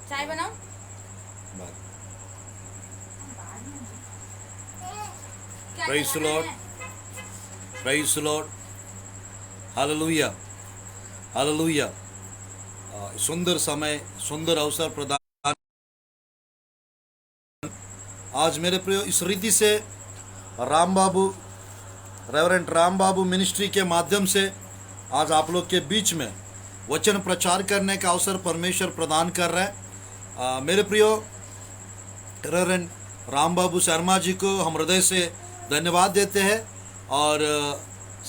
चाय बनाओ। Praise the Lord. Praise the Lord. Hallelujah. Hallelujah. सुंदर समय, सुंदर अवसर प्रदान। आज मेरे प्रियो इस रीति से राम बाबू, रेवरेंट राम बाबू मिनिस्ट्री के माध्यम से आज आप लोग के बीच में वचन प्रचार करने का अवसर परमेश्वर प्रदान कर रहा है। मेरे प्रियो रेवरेंट राम बाबू शर्मा जी को हम हृदय से धन्यवाद देते हैं और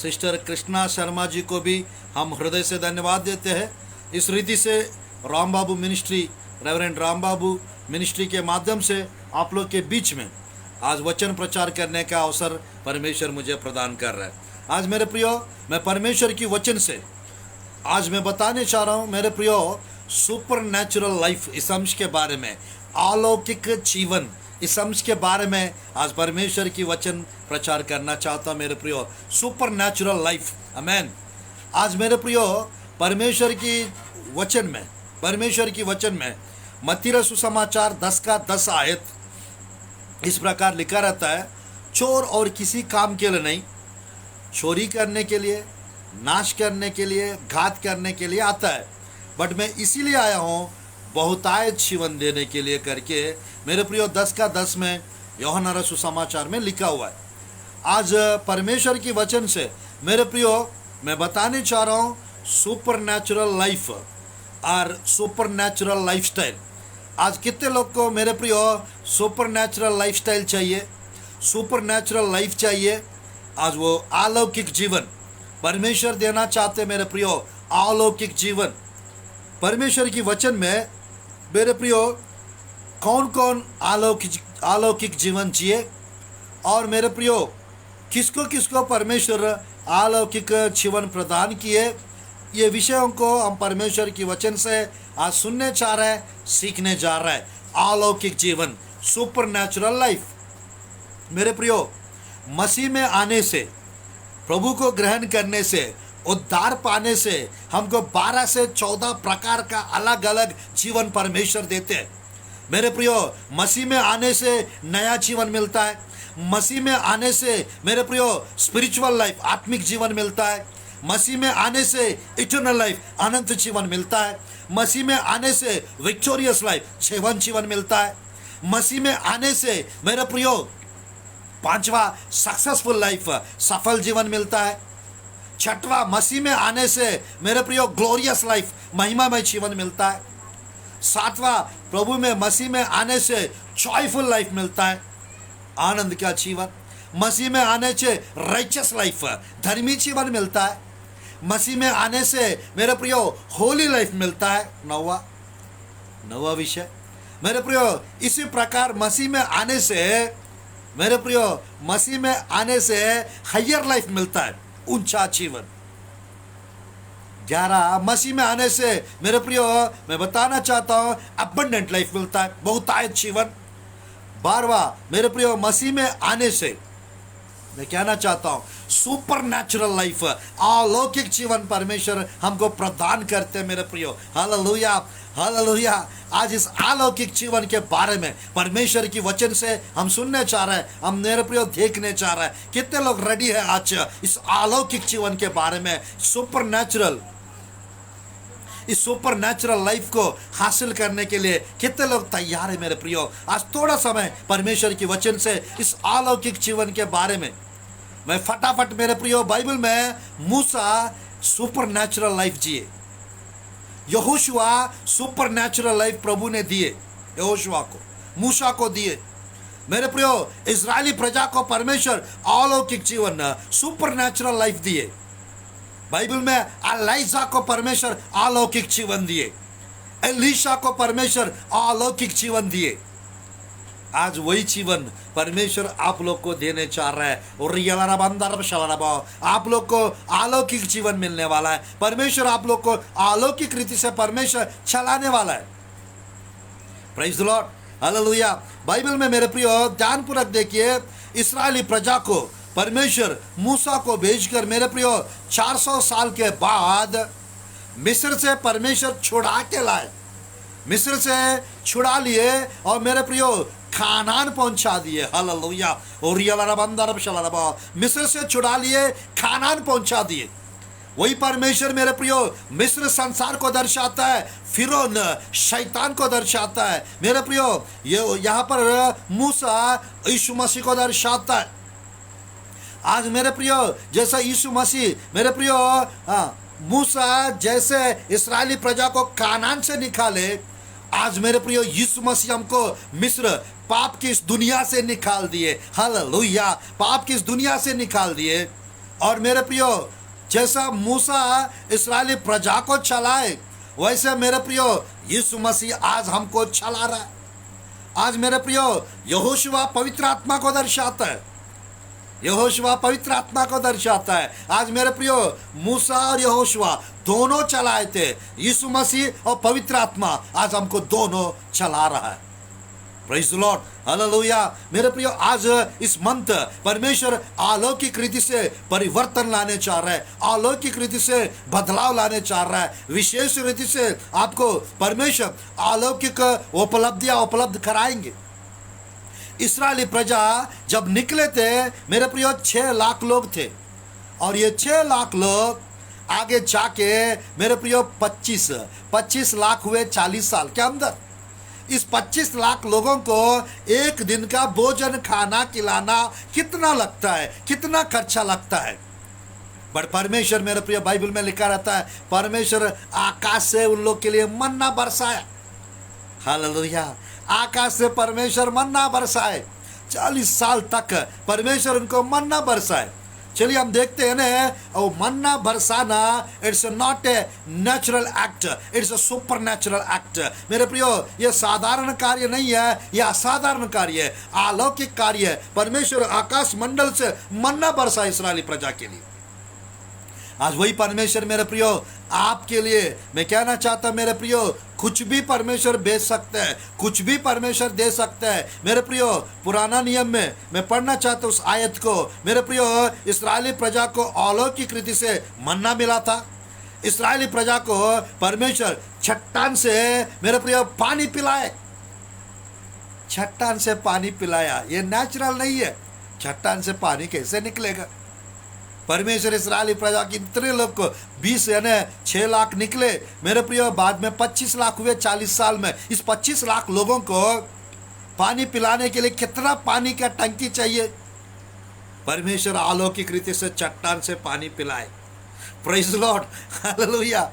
सिस्टर कृष्णा शर्मा जी को भी हम हृदय से धन्यवाद देते हैं। इस रीति से राम बाबू मिनिस्ट्री, रेवरेंट राम बाबू मिनिस्ट्री के माध्यम से आप लोग के बीच में आज वचन प्रचार करने का अवसर परमेश्वर मुझे प्रदान कर रहा है। आज मेरे प्रियो, मैं परमेश्वर की वचन से आज मैं बताने चाह रहा हूँ मेरे प्रियो, सुपर नेचुरल लाइफ इस अंश के बारे में, अलौकिक जीवन इस अंश के बारे में आज परमेश्वर की वचन प्रचार करना चाहता हूँ मेरे प्रियो। सुपर नेचुरल लाइफ, आमेन। आज मेरे प्रियो परमेश्वर की वचन में मत्ती रचित सुसमाचार 10 का 10 आयत इस प्रकार लिखा रहता है, चोर और किसी काम के लिए नहीं, चोरी करने के लिए, नाश करने के लिए, घात करने के लिए आता है, बट मैं इसीलिए आया हूँ बहुतायत जीवन देने के लिए करके मेरे प्रियो 10 का 10 में यूहन्ना रचित सुसमाचार में लिखा हुआ है। आज परमेश्वर की वचन से मेरे प्रियो मैं बताने चाह रहा हूँ सुपर नेचुरल लाइफ और सुपर नेचुरल लाइफस्टाइल। आज कितने लोग को मेरे प्रियो सुपर नेचुरल लाइफस्टाइल चाहिए, सुपर नेचुरल लाइफ चाहिए। आज वो अलौकिक जीवन परमेश्वर देना चाहते मेरे प्रियो, अलौकिक जीवन। परमेश्वर की वचन में मेरे प्रियो कौन कौन अलौकिक जीवन जिए और मेरे प्रियो किसको किसको परमेश्वर अलौकिक जीवन प्रदान किए, ये विषयों को हम परमेश्वर की वचन से आज सुनने चाह रहे हैं, सीखने जा रहे हैं। अलौकिक जीवन, सुपर नेचुरल लाइफ। मेरे प्रियो, मसीह में आने से, प्रभु को ग्रहण करने से, उद्धार पाने से हमको 12 से 14 प्रकार का अलग अलग जीवन परमेश्वर देते हैं। मेरे प्रियो, मसीह में आने से नया जीवन मिलता है। मसीह में आने से मेरे प्रियो स्पिरिचुअल लाइफ, आत्मिक जीवन मिलता है। मसीह में आने से इटर्नल लाइफ, अनंत जीवन मिलता है। मसीह में आने से विक्टोरियस लाइफ, जीवन मिलता है। मसीह में आने से मेरे प्रियो 5वां सक्सेसफुल लाइफ, सफल जीवन मिलता है। 6वां मसीह में आने से मेरे प्रियो ग्लोरियस लाइफ, महिमामय जीवन मिलता है। 7वां प्रभु में मसीह में आने से जॉयफुल लाइफ मिलता है, आनंद का जीवन। मसीह में आने से राइचियस लाइफ, धर्मी जीवन मिलता है। मसीह में आने से मेरे प्रियो होली लाइफ मिलता है। नवा विषय मेरे प्रियो, इसी प्रकार मसीह में आने से मेरे प्रियो, मसीह में आने से हायर लाइफ मिलता है, ऊंचा जीवन। 11 मसीह में आने से मेरे प्रियो मैं बताना चाहता हूं अबंडेंट लाइफ मिलता है, बहुतायत जीवन। 12वां मेरे प्रियो मसीह में आने से मैं कहना चाहता हूं सुपर नेचुरल लाइफ, अलौकिक जीवन परमेश्वर हमको प्रदान करते हैं मेरे प्रियो। Hallelujah, hallelujah. आज इस अलौकिक जीवन के बारे में परमेश्वर की वचन से हम सुनने चाह रहे हैं, हम मेरे प्रियो देखने चाह रहे हैं। कितने लोग रेडी है आज इस अलौकिक जीवन के बारे में, सुपर नेचुरल, इस सुपर नेचुरल लाइफ को हासिल करने के लिए कितने लोग तैयार है मेरे प्रियो। आज थोड़ा समय परमेश्वर की वचन से इस अलौकिक जीवन के बारे में मैं फटाफट मेरे प्रियो, बाइबल में मूसा सुपर नेचुरल लाइफ जिए, यहोशुआ सुपर नेचुरल लाइफ प्रभु ने दिए, यहोशुआ को, मूसा को दिए। मेरे प्रियो इजरायली प्रजा को परमेश्वर अलौकिक जीवन, सुपर नेचुरल लाइफ दिए। बाइबल में एलाइजा को परमेश्वर अलौकिक जीवन दिए, एलीशा को परमेश्वर अलौकिक जीवन दिए। आज वही जीवन परमेश्वर आप लोग को देने चाह रहा है और आप लोग को अलौकिक जीवन मिलने वाला है। परमेश्वर आप लोग को अलौकिक रीति से परमेश्वर चलाने वाला है। Praise the Lord, hallelujah. Bible में मेरे प्रियो ध्यानपूर्वक देखिए, इस्राएली प्रजा को परमेश्वर मूसा को भेजकर मेरे प्रियो 400 साल के बाद मिस्र से परमेश्वर छुड़ा के लाए। मिस्र से छुड़ा लिए और मेरे प्रियो खानान पहुंचा दिए। हालेलुया। और मिस्र से छुड़ा लिए, खानान पहुंचा दिए। वही परमेश्वर मेरे प्रियो मिस्र संसार को दर्शाता है, फिरौन शैतान को दर्शाता है। मेरे प्रियो ये यहाँ पर मूसा यीशु मसीह को दर्शाता है। आज मेरे प्रियो जैसा यीशु मसीह मेरे प्रियो मूसा जैसे इस्राएली प्रजा को कानान से निकाले, आज मेरे प्रियो यीशु मसीह हमको मिस्र पाप की इस दुनिया से निकाल दिए। हालेलुया। पाप की इस दुनिया से निकाल दिए। और मेरे प्रियो जैसा मूसा इस्राएली प्रजा को चलाए, वैसे मेरे प्रियो यीशु मसीह आज हमको चला रहा है। आज मेरे प्रियो यहोशुआ पवित्र आत्मा को दर्शाता है। यहोशुआ पवित्र आत्मा को दर्शाता है। आज मेरे प्रियो मूसा और यहोशुआ दोनों चलाए थे, यीशु मसीह और पवित्र आत्मा आज हमको दोनों चला रहा है। Praise the Lord. हालेलुया। मेरे प्रियो आज इस मंथ परमेश्वर अलौकिक रीति से परिवर्तन लाने चाह रहा है, अलौकिक रीति से बदलाव लाने चाह रहा है। विशेष रीति से आपको परमेश्वर अलौकिक उपलब्धियां उपलब्ध कराएंगे। इस्राएली प्रजा जब निकले थे मेरे प्रियो 6 लाख लोग थे, और ये 6 लाख लोग आगे जाके मेरे प्रियो 25 लाख हुए 40 साल के अंदर। इस 25 लाख लोगों को एक दिन का भोजन खाना खिलाना कितना लगता है, कितना खर्चा लगता है। बट परमेश्वर मेरे प्रिय बाइबल में लिखा रहता है परमेश्वर आकाश से उन लोग के लिए मन्ना बरसाया। हालेलुया। आकाश से परमेश्वर मन्ना बरसाए। 40 साल तक परमेश्वर उनको मन्ना बरसाए। चलिए हम देखते हैं ना, वो मन्ना बरसाना it's not a natural act, it's a supernatural act. मेरे प्रियो ये साधारण कार्य नहीं है, ये असाधारण कार्य है, अलौकिक कार्य है। परमेश्वर आकाश मंडल से मन्ना बरसा इस्राएली प्रजा के लिए। आज वही परमेश्वर मेरे प्रियो आपके लिए मैं कहना चाहता मेरे प्रियो, कुछ भी परमेश्वर भेज सकता है, कुछ भी परमेश्वर दे सकता है। मेरे प्रियो पुराना नियम में मैं पढ़ना चाहता हूँ उस आयत को। मेरे प्रियो इस्राएली प्रजा को अलौकिक रीति से मन्ना मिला था। इस्राएली प्रजा को परमेश्वर चट्टान से मेरे प्रियो पानी पिलाए, चट्टान से पानी पिलाया। ये नेचुरल नहीं है, चट्टान से पानी कैसे निकलेगा। परमेश्वर इस्राएली प्रजा की इतने लोग को 20 यानी 6 लाख निकले मेरे प्रियो, बाद में 25 लाख हुए 40 साल में। इस 25 लाख लोगों को पानी पिलाने के लिए कितना पानी का टंकी चाहिए। परमेश्वर अलौकिक रीति से चट्टान से पानी पिलाए। Praise the Lord. हालेलुया।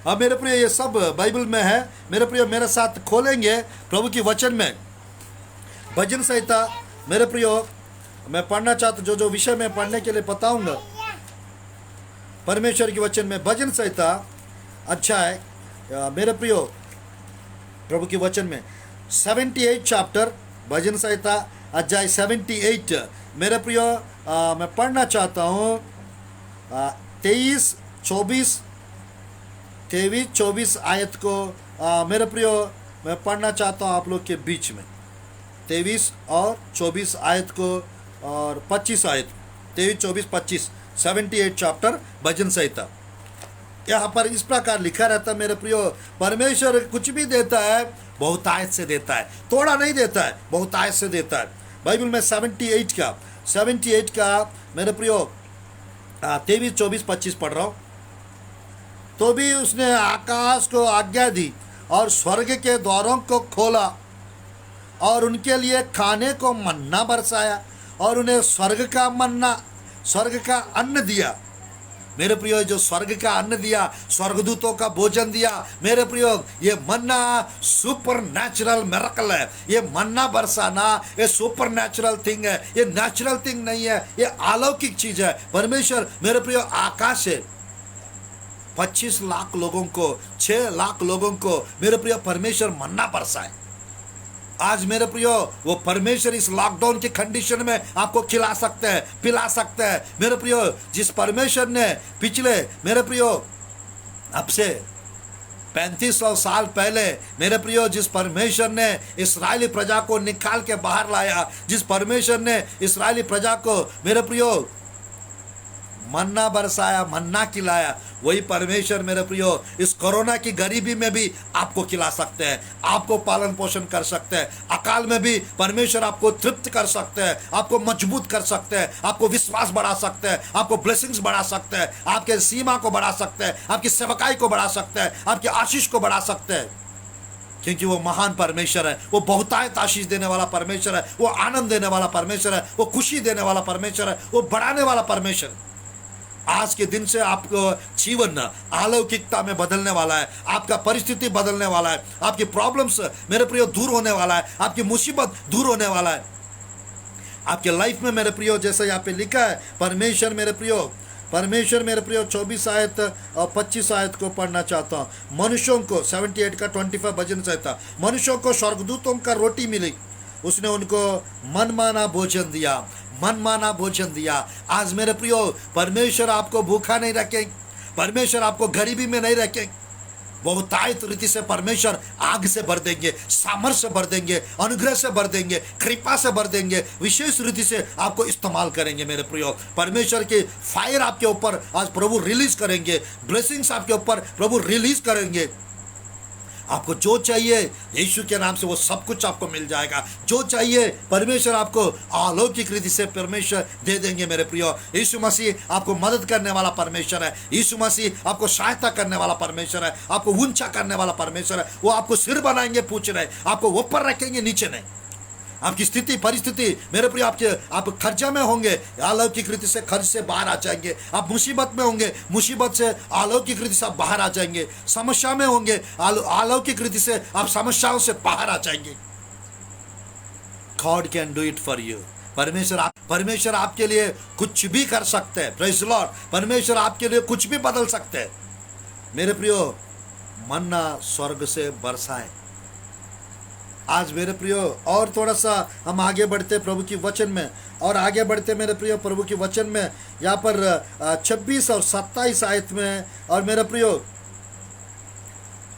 अब मेरे प्रियो ये सब बाइबल में है। मेरे प्रियो मेरे साथ खोलेंगे प्रभु की वचन में भजन संहिता। मेरे प्रियो मैं पढ़ना चाहता हूँ, जो विषय मैं पढ़ने के लिए बताऊंगा परमेश्वर के वचन में भजन संहिता अच्छा है मेरे प्रियो प्रभु के वचन में 78 चैप्टर भजन संहिता अध्याय 78 मेरे प्रियो मैं पढ़ना चाहता हूँ 23-24 आयत को मेरे प्रियो मैं पढ़ना चाहता हूँ आप लोग के बीच में। 23 और 24 आयत को और 25 आयत, 23, 24, 25 78 चैप्टर भजन संहिता। यहाँ पर इस प्रकार लिखा रहता है मेरे प्रियो, परमेश्वर कुछ भी देता है बहुतायत से देता है, थोड़ा नहीं देता है, बहुतायत से देता है। बाइबल में 78 का मेरे प्रियो 23, 24, 25 पढ़ रहा हूँ। तो भी उसने आकाश को आज्ञा दी और स्वर्ग के द्वारों को खोला और उनके लिए खाने को मन्ना बरसाया और उन्हें स्वर्ग का मन्ना, स्वर्ग का अन्न दिया। मेरे प्रियो जो स्वर्ग का अन्न दिया, स्वर्गदूतों का भोजन दिया मेरे प्रियो, ये मन्ना सुपर नेचुरल मिरेकल है। ये मन्ना बरसाना ये सुपर नेचुरल थिंग है, ये नेचुरल थिंग नहीं है, ये अलौकिक चीज है। परमेश्वर मेरे प्रियो आकाश से 25 लाख लोगों को, 6 लाख लोगों को मेरे प्रियो परमेश्वर मन्ना बरसाए। आज मेरे प्रियो वो परमेश्वर इस लॉकडाउन के कंडीशन में आपको खिला सकते हैं, पिला सकते हैं। मेरे प्रियो जिस परमेश्वर ने पिछले मेरे प्रियो अब से 3500 साल पहले मेरे प्रियो जिस परमेश्वर ने इस्राएली प्रजा को निकाल के बाहर लाया, जिस परमेश्वर ने इस्राएली प्रजा को मेरे प्रियो मन्ना बरसाया, मन्ना खिलाया, वही परमेश्वर मेरे प्रियो इस कोरोना की गरीबी में भी आपको खिला सकते हैं, आपको पालन पोषण कर सकते हैं। अकाल में भी परमेश्वर आपको तृप्त कर सकते हैं, आपको मजबूत कर सकते हैं, आपको विश्वास बढ़ा सकते हैं, आपको ब्लेसिंग्स बढ़ा सकते हैं, आपके सीमा को बढ़ा सकते हैं, आपकी सेवकाई को बढ़ा सकते हैं, आपकी आशीष को बढ़ा सकते हैं, क्योंकि वो महान परमेश्वर है, वो बहुतायत आशीष देने वाला परमेश्वर है, वो आनंद देने वाला परमेश्वर है, वो खुशी देने वाला परमेश्वर है, वो बढ़ाने वाला परमेश्वर है। आज के दिन से आपको जीवन अलौकिकता में बदलने वाला है, आपका परिस्थिति बदलने वाला है, आपकी प्रॉब्लम्स मेरे प्रियो दूर होने वाला है, आपकी मुसीबत दूर होने वाला है आपके लाइफ में मेरे प्रियो। जैसे यहाँ पे लिखा है परमेश्वर मेरे प्रियो 24 आयत और 25 आयत को पढ़ना चाहता हूँ। मनुष्यों को 78 का 25 भजन सहता, मनुष्यों को स्वर्गदूतों का रोटी मिली, उसने उनको मनमाना भोजन दिया, मनमाना भोजन दिया। आज मेरे प्रियो परमेश्वर आपको भूखा नहीं रखे, परमेश्वर आपको गरीबी में नहीं रखे, बहुतायत रीति से परमेश्वर आग से भर देंगे, सामर्थ से भर देंगे, अनुग्रह से भर देंगे, कृपा से भर देंगे, विशेष रीति से आपको इस्तेमाल करेंगे मेरे प्रियो। परमेश्वर के फायर आपके ऊपर आज प्रभु रिलीज करेंगे, ब्लेसिंग्स आपके ऊपर प्रभु रिलीज करेंगे। आपको जो चाहिए यीशु के नाम से वो सब कुछ आपको मिल जाएगा। जो चाहिए परमेश्वर आपको अलौकिक रीति से परमेश्वर दे देंगे मेरे प्रियो। यीशु मसीह आपको मदद करने वाला परमेश्वर है, यीशु मसीह आपको सहायता करने वाला परमेश्वर है, आपको ऊंचा करने वाला परमेश्वर है। वो आपको सिर बनाएंगे पूछ रहे, आपको ऊपर रखेंगे नीचे नहीं। आपकी स्थिति परिस्थिति मेरे प्रिय आप खर्चा में होंगे, अलौकिक रीति से खर्च से बाहर आ जाएंगे। आप मुसीबत में होंगे, मुसीबत से अलौकिक रीति से आप बाहर आ जाएंगे। समस्या में होंगे, अलौकिक रीति से आप समस्याओं से बाहर आ जाएंगे। God can do it for you. परमेश्वर आपके लिए कुछ भी कर सकते हैं। Praise the Lord. परमेश्वर आपके लिए कुछ भी बदल सकते हैं मेरे प्रियो। मन्ना स्वर्ग से बरसाए। आज मेरे प्रियो और थोड़ा सा हम आगे बढ़ते प्रभु की वचन में, और आगे बढ़ते मेरे प्रियो प्रभु की वचन में। यहाँ पर 26 और 27 आयत में, और मेरे प्रियो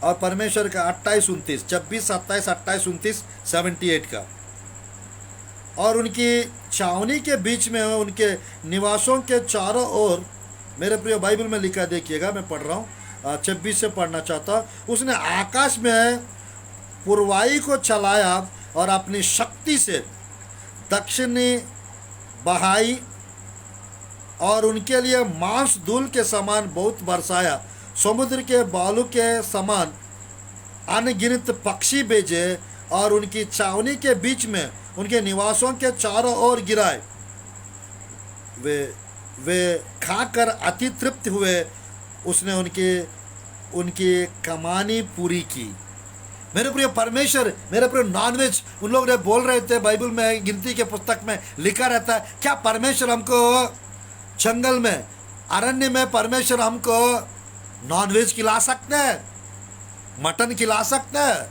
और परमेश्वर का 28 29, 26 27 28 29 78 का, और उनकी छावनी के बीच में उनके निवासों के चारों ओर मेरे प्रियो बाइबल में लिखा, देखिएगा मैं पढ़ रहा हूँ, 26 से पढ़ना चाहता हूँ। उसने आकाश में पूर्वाई को चलाया और अपनी शक्ति से दक्षिणी बहाई, और उनके लिए मांस धूल के समान बहुत बरसाया। समुद्र के बालू के समान अनगिनत पक्षी भेजे, और उनकी छावनी के बीच में उनके निवासों के चारों ओर गिराए। वे खाकर अति तृप्त हुए। उसने उनकी कमानी पूरी की। मेरे प्रिय परमेश्वर, मेरे प्रिय नॉनवेज उन लोग ने बोल रहे थे, बाइबल में गिनती के पुस्तक में लिखा रहता है, क्या परमेश्वर हमको जंगल में अरण्य में परमेश्वर हमको नॉनवेज खिला सकते हैं, मटन खिला सकते हैं,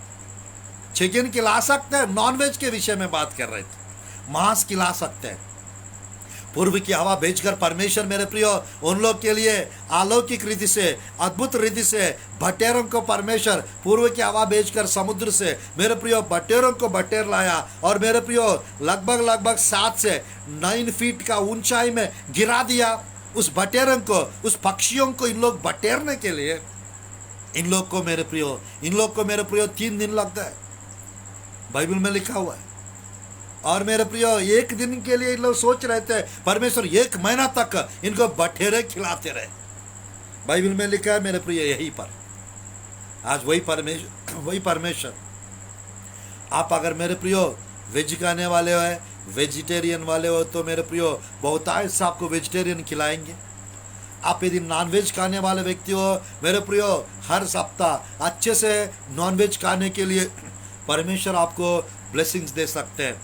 चिकन खिला सकते हैं? नॉनवेज के विषय में बात कर रहे थे। मांस खिला सकते हैं। पूर्व की हवा भेजकर परमेश्वर मेरे प्रियो उन लोग के लिए अलौकिक रीति से, अद्भुत रीति से बटेरों को परमेश्वर पूर्व की हवा भेजकर समुद्र से मेरे प्रियो बटेरों को बटेर लाया, और मेरे प्रियो लगभग 7 से 9 फीट का ऊंचाई में गिरा दिया। उस बटेरों को, उस पक्षियों को इन लोग बटेरने के लिए इन लोग को मेरे प्रियो 3 दिन लग गए, बाइबल में लिखा हुआ है। और मेरे प्रियो 1 दिन के लिए इन लोग सोच रहे थे, परमेश्वर 1 महीना तक इनको बटेरे खिलाते रहे। बाइबल में लिखा है मेरे प्रियो यहीं पर। आज वही परमेश्वर आप अगर मेरे प्रियो वेज खाने वाले हो, वेजिटेरियन वाले हो, तो मेरे प्रियो बहुतायत से आपको वेजिटेरियन खिलाएंगे। आप यदि नॉनवेज खाने वाले व्यक्ति हो मेरे प्रियो, हर सप्ताह अच्छे से नॉनवेज खाने के लिए परमेश्वर आपको ब्लेसिंग्स दे सकते हैं,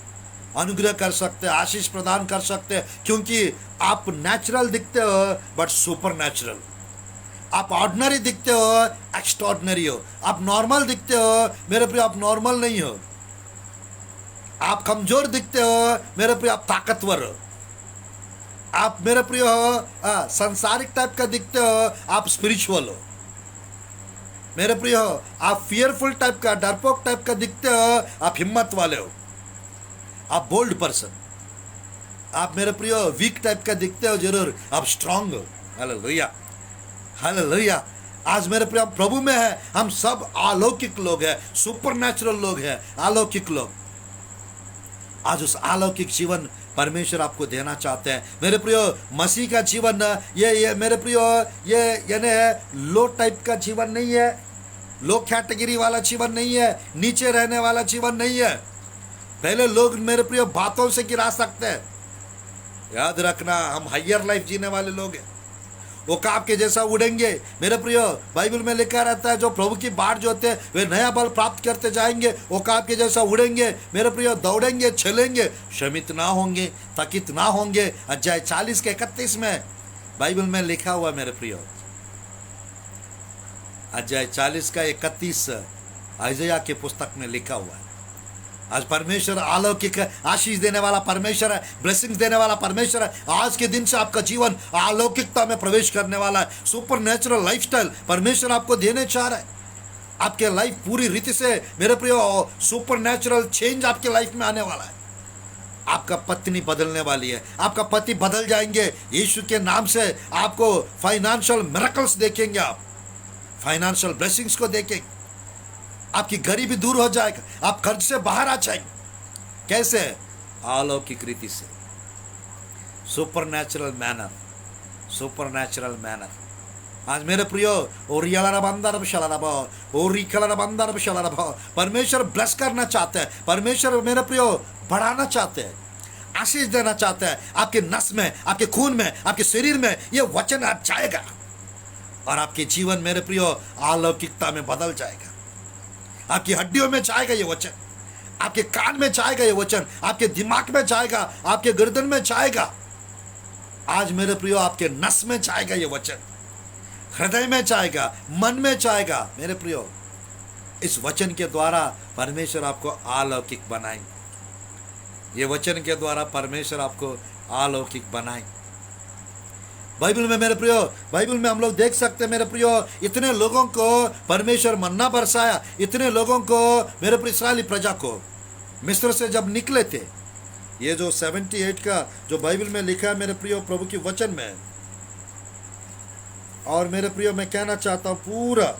अनुग्रह कर सकते हैं, आशीष प्रदान कर सकते हैं, क्योंकि आप नेचुरल दिखते हो बट सुपर नेचुरल। आप ऑर्डिनरी दिखते हो, एक्स्ट्राऑर्डिनरी हो। आप नॉर्मल दिखते हो मेरे प्रिय, आप नॉर्मल नहीं हो। आप कमजोर दिखते हो मेरे प्रिय, आप ताकतवर हो। आप मेरे प्रिय हो संसारिक टाइप का दिखते हो, आप स्पिरिचुअल हो। मेरे प्रिय हो आप फियरफुल टाइप का, डरपोक टाइप का दिखते हो, आप हिम्मत वाले हो, आप बोल्ड पर्सन। आप मेरे प्रियो वीक टाइप का दिखते हो जरूर, आप स्ट्रांग हो। Hallelujah, hallelujah. आज मेरे प्रिय प्रभु में है, हम सब अलौकिक लोग हैं, सुपर नेचुरल लोग हैं, अलौकिक लोग। आज उस अलौकिक जीवन परमेश्वर आपको देना चाहते हैं मेरे प्रियो। मसीह का जीवन ये मेरे प्रियो ये यानी लो टाइप का जीवन नहीं है, लो कैटेगरी वाला जीवन नहीं है, नीचे रहने वाला जीवन नहीं है। पहले लोग मेरे प्रियो बातों से गिरा सकते हैं, याद रखना हम हायर लाइफ जीने वाले लोग हैं। वो काब के जैसा उड़ेंगे मेरे प्रियो। बाइबल में लिखा रहता है जो प्रभु की बाट जो होते हैं वे नया बल प्राप्त करते जाएंगे, वो काब के जैसा उड़ेंगे मेरे प्रियो, दौड़ेंगे, चलेंगे, श्रमित ना होंगे, थकित ना होंगे। अध्याय 40 के 31 में बाइबल में लिखा हुआ मेरे प्रियो, अध्याय 40 का 31 आइजया की पुस्तक में लिखा हुआ है। आज परमेश्वर अलौकिक आशीष देने वाला परमेश्वर है, ब्लेसिंग्स देने वाला परमेश्वर है। आज के दिन से आपका जीवन अलौकिकता में प्रवेश करने वाला है। सुपर नेचुरल लाइफस्टाइल परमेश्वर आपको देने चाह रहा है। आपके लाइफ पूरी रीति से मेरे प्रियो सुपर नेचुरल चेंज आपके लाइफ में आने वाला है। आपका पत्नी बदलने वाली है, आपका पति बदल जाएंगे यीशु के नाम से। आपको फाइनेंशियल मिरेकल्स देखेंगे, आप फाइनेंशियल ब्लेसिंग्स को देखेंगे, आपकी गरीबी दूर हो जाएगा, आप कर्ज से बाहर आ जाएंगे। कैसे? अलौकिक रीति से, super natural manner, super natural manner. आज मेरे प्रियो परमेश्वर ब्लेस करना चाहते हैं, परमेश्वर मेरे प्रियो बढ़ाना चाहते हैं, आशीष देना चाहते हैं। आपके नस में, आपके खून में, आपके शरीर में ये वचन आ जाएगा और आपके जीवन मेरे प्रियो अलौकिकता में बदल जाएगा। आपकी हड्डियों में जाएगा ये वचन, आपके कान में जाएगा ये वचन, आपके दिमाग में जाएगा, आपके गर्दन में जाएगा। आज मेरे प्रियो आपके नस में जाएगा ये वचन, हृदय में जाएगा, मन में जाएगा मेरे प्रियो। इस वचन के द्वारा परमेश्वर आपको अलौकिक बनाएंगे। ये वचन के द्वारा परमेश्वर आपको अलौकिक बनाएंगे। बाइबल में मेरे प्रियो, बाइबल में हम लोग देख सकते हैं मेरे प्रियो, इतने लोगों को परमेश्वर मन्ना बरसाया, इतने लोगों को मेरे प्रिय इस्राएली प्रजा को मिस्र से जब निकले थे। ये जो 78 का जो बाइबल में लिखा है मेरे प्रियो प्रभु की वचन में, और मेरे प्रियो मैं कहना चाहता हूँ पूरा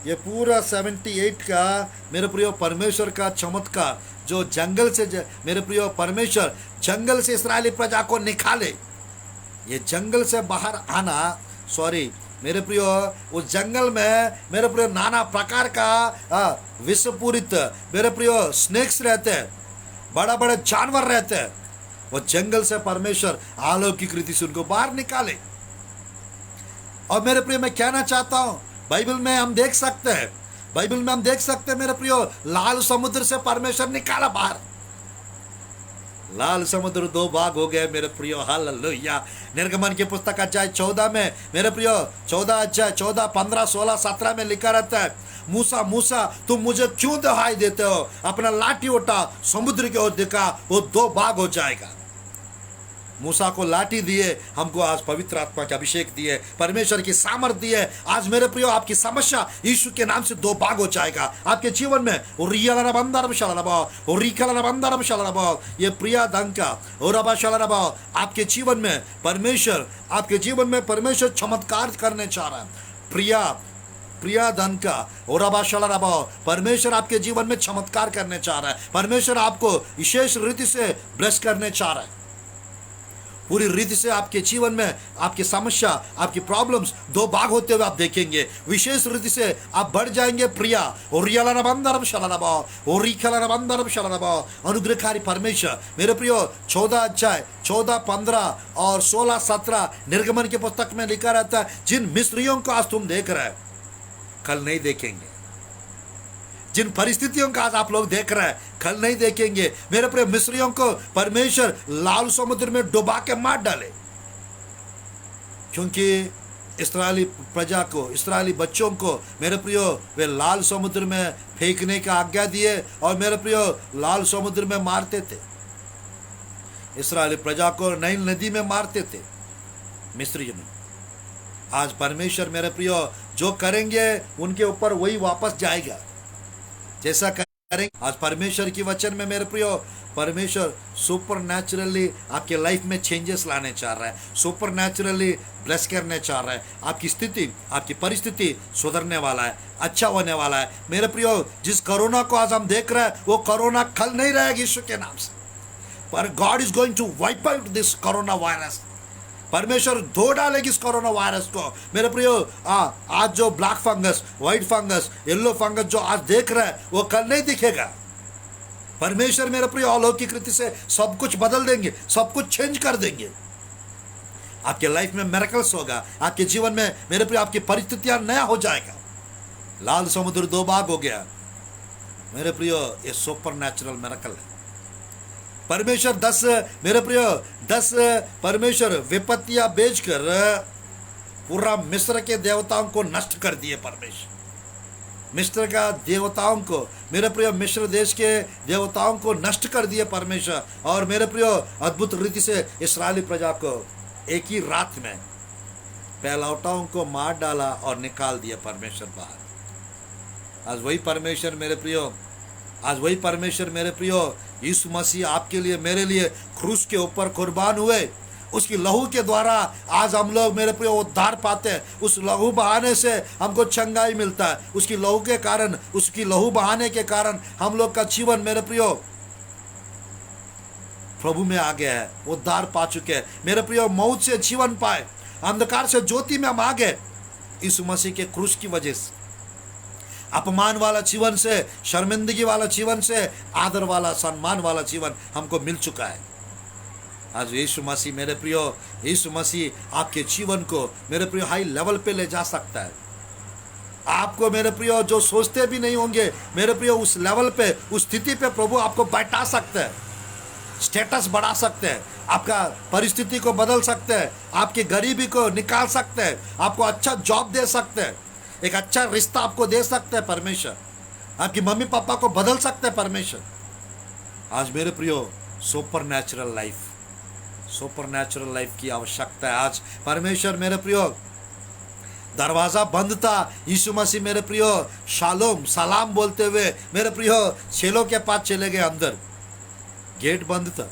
ये पूरा 78 का मेरे प्रियो परमेश्वर का चमत्कार, जो जंगल से मेरे प्रियो परमेश्वर जंगल से इस्राएली प्रजा को निकाले। ये जंगल से बाहर आना, सॉरी मेरे प्रियो, उस जंगल में मेरे प्रियो नाना प्रकार का विषपूरित मेरे प्रियो स्नेक्स रहते हैं, बड़ा बड़ा जानवर रहते हैं। वो जंगल से परमेश्वर अलौकिक रीति से उनको बाहर निकाले। और मेरे प्रियो मैं कहना चाहता हूँ, बाइबल में हम देख सकते हैं, बाइबल में हम देख सकते हैं मेरे प्रियो, लाल समुद्र से परमेश्वर निकाला बाहर। लाल समुद्र 2 भाग हो गए मेरे प्रियो, हालेलुया। निर्गमन की पुस्तक अध्याय 14 में मेरे प्रियो 14 अध्याय 14, 15, 16, 17 में लिखा रहता है, मूसा मूसा तुम मुझे क्यों दिखाई देते हो? अपना लाठी उठा, समुद्र की ओर दिखा, वो 2 भाग हो जाएगा। मूसा को लाठी दिए, हमको आज पवित्र आत्मा के अभिषेक दिए, परमेश्वर की सामर्थ दिए। आज मेरे प्रियो आपकी समस्या यीशु के नाम से 2 भाग हो जाएगा आपके जीवन में। ये प्रिया धन का आपके जीवन में परमेश्वर, आपके जीवन में परमेश्वर चमत्कार करने चाह रहा है। प्रिया धन का परमेश्वर आपके जीवन में चमत्कार करने चाह रहा है। परमेश्वर आपको विशेष रीति से ब्लेस करने चाह रहा है। पूरी रीति से आपके जीवन में आपकी समस्या, आपकी प्रॉब्लम्स 2 भाग होते हुए आप देखेंगे। विशेष रीति से आप बढ़ जाएंगे। प्रिया अनुग्रहकारी परमेश्वर मेरे प्रियो 14 अध्याय 14, 15 और 16, 17 निर्गमन की पुस्तक में लिखा रहता है, जिन मिस्रियों को आज तुम देख रहे हैं कल नहीं देखेंगे। जिन परिस्थितियों का आज आप लोग देख रहे हैं कल नहीं देखेंगे। मेरे प्रिय मिस्रियों को परमेश्वर लाल समुद्र में डुबा के मार डाले, क्योंकि इस्राएली प्रजा को, इस्राएली बच्चों को मेरे प्रियो वे लाल समुद्र में फेंकने का आज्ञा दिए और मेरे प्रियो लाल समुद्र में मारते थे। इस्राएली प्रजा को नील नदी में मारते थे मिस्रियों ने। आज परमेश्वर मेरे प्रियो जो करेंगे उनके ऊपर वही वापस जाएगा, जैसा करेंगे। आज परमेश्वर की वचन में मेरे प्रियो, परमेश्वर सुपर नेचुरली आपके लाइफ में चेंजेस लाने चाह रहा है, सुपर नेचुरली ब्लेस करने चाह रहा है। आपकी स्थिति, आपकी परिस्थिति सुधरने वाला है, अच्छा होने वाला है मेरे प्रियो। जिस कोरोना को आज हम देख रहे हैं वो कोरोना कल नहीं रहेगी यीशु के नाम से, पर God is going to wipe out this corona virus. परमेश्वर धो डालेगी इस कोरोना वायरस को मेरे प्रियो। आज जो black fungus, white fungus, yellow fungus जो आज देख रहे हैं वो कल नहीं दिखेगा। परमेश्वर मेरे प्रियो अलौकिक रीति से सब कुछ बदल देंगे, सब कुछ चेंज कर देंगे। आपके लाइफ में मिरेकल्स होगा, आपके जीवन में मेरे प्रियो आपकी परिस्थितियां नया हो जाएगा। लाल समुद्र दो भाग हो गया मेरे प्रियो, ये सुपर नेचुरल मिरेकल है। परमेश्वर 10 मेरे प्रियो 10 परमेश्वर विपत्तियां बेचकर पूरा मिस्र के देवताओं को नष्ट कर दिए। परमेश्वर मिस्र का देवताओं को मेरे प्रियो, मिस्र देश के देवताओं को नष्ट कर दिए परमेश्वर। और मेरे प्रियो अद्भुत रीति से इस्राएली प्रजा को एक ही रात में पहलौटाओं को मार डाला और निकाल दिया परमेश्वर बाहर। आज वही परमेश्वर मेरे प्रियो, आज वही परमेश्वर मेरे प्रियो यीशु मसीह आपके लिए मेरे लिए क्रूस के ऊपर कुर्बान हुए। उसकी लहू के द्वारा आज हम लोग मेरे प्रियो उद्धार पाते हैं। उस लहू बहाने से हमको चंगाई मिलता है। उसकी लहू के कारण, उसकी लहू बहाने के कारण हम लोग का जीवन मेरे प्रियो प्रभु में आ गया है, उद्धार पा चुके हैं मेरे प्रियो। मौत से जीवन पाए, अंधकार से ज्योति में हम आ गए यीशु मसीह के क्रूस की वजह से। अपमान वाला जीवन से, शर्मिंदगी वाला जीवन से आदर वाला, सम्मान वाला जीवन हमको मिल चुका है। आज यीशु मसीह मेरे प्रियो, यीशु मसीह आपके जीवन को मेरे प्रियो हाई लेवल पे ले जा सकता है। आपको मेरे प्रियो जो सोचते भी नहीं होंगे मेरे प्रियो, उस लेवल पे, उस स्थिति पे प्रभु आपको बैठा सकते हैं, स्टेटस बढ़ा सकते हैं, आपका परिस्थिति को बदल सकते हैं, आपकी गरीबी को निकाल सकते हैं, आपको अच्छा जॉब दे सकते हैं, एक अच्छा रिश्ता आपको दे सकते हैं परमेश्वर, आपकी मम्मी पापा को बदल सकते हैं परमेश्वर। आज मेरे प्रियो super natural life, super natural life की आवश्यकता है आज। परमेश्वर मेरे प्रियो, दरवाजा बंद था, यीशु मसीह मेरे प्रियो शालोम सलाम बोलते हुए मेरे प्रियो चेलों के पास चले गए अंदर, गेट बंद था।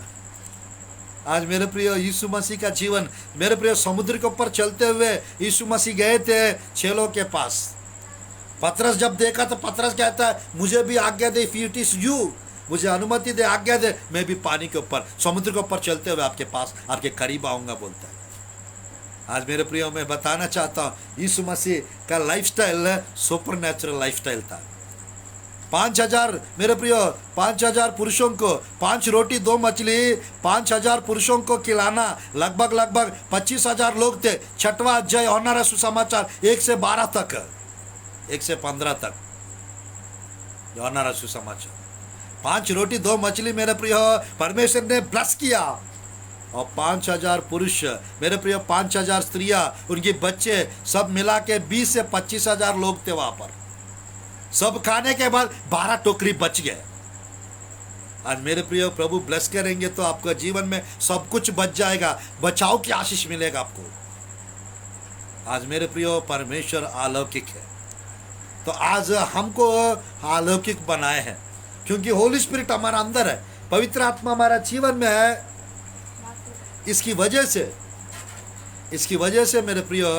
आज मेरे प्रियो यीशु मसीह का जीवन मेरे प्रियो समुद्र के ऊपर चलते हुए यीशु मसीह गए थे चेलों के पास। पतरस जब देखा तो पतरस कहता है मुझे भी आज्ञा दे, इफ इट इज यू, मुझे अनुमति दे, आज्ञा दे, मैं भी पानी के ऊपर, समुद्र के ऊपर चलते हुए आपके पास, आपके करीब आऊंगा बोलता है। आज मेरे प्रियो मैं बताना चाहता हूँ यीशु मसीह का लाइफस्टाइल सुपर नेचुरल लाइफस्टाइल था। 5,000 मेरे प्रियो 5,000 पुरुषों को 5 रोटी 2 मछली 5,000 पुरुषों को खिलाना, लगभग 25,000 लोग थे। 6वां अध्याय होना सुसमाचार 1 से 12 तक, 1 से 15 तक होना सुसमाचार। 5 रोटी 2 मछली मेरे प्रियो परमेश्वर ने ब्लेस किया, और 5,000 पुरुष मेरे प्रियो, 5,000 स्त्रियां, उनके बच्चे सब मिला के 20 से 25,000 लोग थे वहां पर। सब खाने के बाद 12 टोकरी बच गए। आज मेरे प्रियो प्रभु ब्लेस करेंगे तो आपका जीवन में सब कुछ बच जाएगा, बचाव की आशीष मिलेगा आपको। आज मेरे प्रियो परमेश्वर अलौकिक है, तो आज हमको अलौकिक बनाए हैं क्योंकि होली स्पिरिट हमारा अंदर है, पवित्र आत्मा हमारा जीवन में है। इसकी वजह से मेरे प्रियो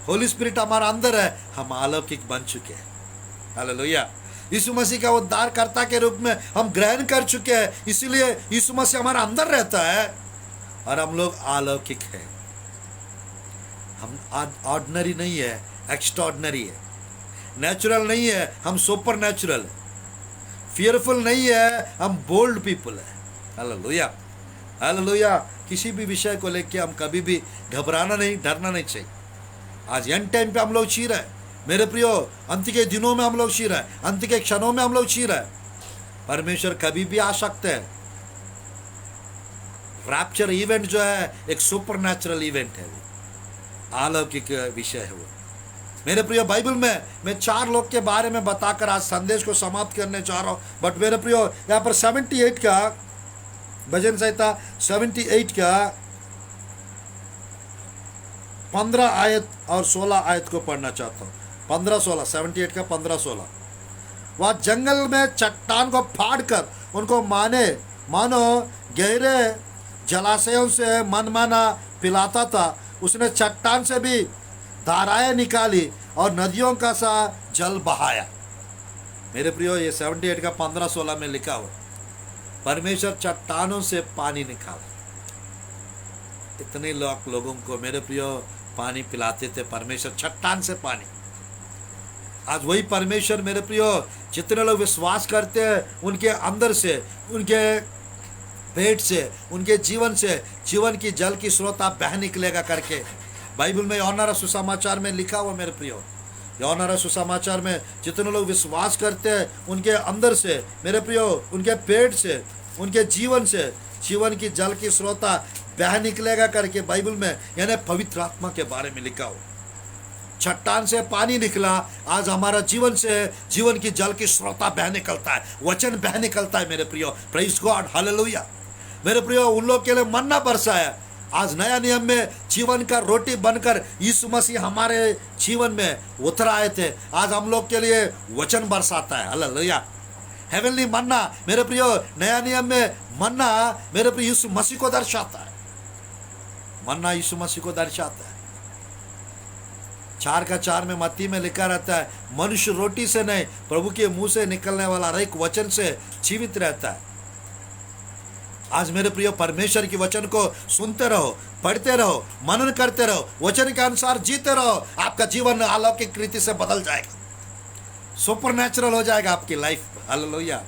होली स्पिरिट हमारा अंदर है, हम अलौकिक बन चुके हैं। हालेलुया। यीशु मसीह का उद्धारकर्ता के रूप में हम ग्रहण कर चुके हैं, इसीलिए यीशु मसीह हमारा अंदर रहता है और हम लोग अलौकिक हैं। हम ऑर्डिनरी नहीं है, एक्स्ट्राऑर्डिनरी है। नेचुरल नहीं है, हम सुपर नेचुरल है। फियरफुल नहीं है, हम बोल्ड पीपल है। Hallelujah, hallelujah. किसी भी विषय को लेकर हम कभी भी घबराना नहीं, डरना नहीं चाहिए। आज एंड टाइम पे हम लोग जी रहे हैं मेरे प्रियो, अंत के दिनों में हम लोग जी रहे हैं, अंत के क्षणों में हम लोग जी रहे हैं। परमेश्वर कभी भी आ सकते हैं। रैप्चर इवेंट जो है एक सुपर नेचुरल इवेंट है, अलौकिक विषय है वो। मेरे प्रियो बाइबल में मैं 4 लोग के बारे में बताकर आज संदेश को समाप्त करने चाह रहा हूँ। बट मेरे प्रियो यहाँ पर 78 का भजन संहिता 78 का 15 आयत और 16 आयत को पढ़ना चाहता हूँ। 15-16, 78 का 15-16। वह जंगल में चट्टान को फाड़कर उनको मानो गहरे जलाशयों से मनमाना पिलाता था। उसने चट्टान से भी धाराएं निकाली और नदियों का सा जल बहाया। मेरे प्रियो, ये 78 का 15-16 में लिखा हुआ, परमेश्वर चट्टानों से पानी निकाला। इतने लोगों को मेरे प्रियो पानी पिलाते थे परमेश्वर, चट्टान से पानी। आज वही परमेश्वर मेरे प्रियो, जितने लोग विश्वास करते हैं उनके अंदर से, उनके पेट से, उनके जीवन से जीवन की जल की स्रोता बह निकलेगा करके बाइबल में यूहन्ना सुसमाचार में लिखा हुआ। मेरे प्रियो, यूहन्ना सुसमाचार में जितने लोग विश्वास करते हैं उनके अंदर से मेरे प्रियो, उनके पेट से, उनके जीवन से जीवन की जल की स्रोता बह निकलेगा करके बाइबल में, यानी पवित्र आत्मा के बारे में लिखा हो। चट्टान से पानी निकला, आज हमारा जीवन से जीवन की जल की स्रोता बह निकलता है, वचन बह निकलता है। मेरे प्रियो, प्रेज गॉड, हालेलुया। मेरे प्रियो, उन लोग के लिए मन्ना बरसाया, आज नया नियम में जीवन का रोटी बनकर यीशु मसीह हमारे जीवन में उतर आए थे। आज हम लोग के लिए वचन बरसाता है, हालेलुया। हेवनली मन्ना मेरे प्रियो, नया नियम में मन्ना मेरे प्रियो यीशु मसीह को दर्शाता है। मन्ना यीशु मसीह को दर्शाता है। 4:4 में मत्ती में लिखा रहता है, मनुष्य रोटी से नहीं प्रभु के मुंह से निकलने वाला हर एक वचन से जीवित रहता है। आज मेरे प्रिय, परमेश्वर की वचन को सुनते रहो, पढ़ते रहो, मनन करते रहो, वचन के अनुसार जीते रहो। आपका जीवन अलौकिक रीति से बदल जाएगा, सुपरनैचुरल हो जाएगा आपकी लाइफ। Hallelujah,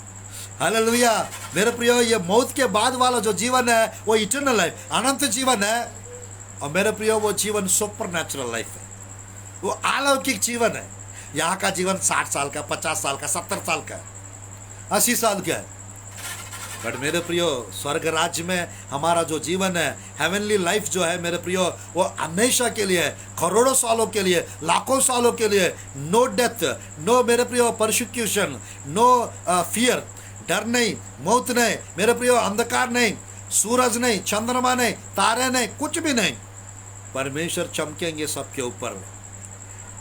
hallelujah. मेरे प्रियो, ये मौत के बाद वाला जो जीवन है वो इटर्नल लाइफ, अनंत जीवन है। और मेरे प्रियो, वो जीवन सुपरनैचुरल लाइफ है, वो अलौकिक जीवन है। यहाँ का जीवन 60 साल का, 50 साल का, 70 साल का, 80 साल का है। बट मेरे प्रियो, स्वर्ग राज्य में हमारा जो जीवन है, हेवनली लाइफ जो है मेरे प्रियो, वो हमेशा के लिए है, करोड़ों सालों के लिए, लाखों सालों के लिए। नो डेथ, नो मेरे प्रियो परसिक्यूशन, नो फियर, डर नहीं, मौत नहीं मेरे प्रियो, अंधकार नहीं, सूरज नहीं, चंद्रमा नहीं, तारे नहीं, कुछ भी नहीं। परमेश्वर चमकेंगे सबके ऊपर।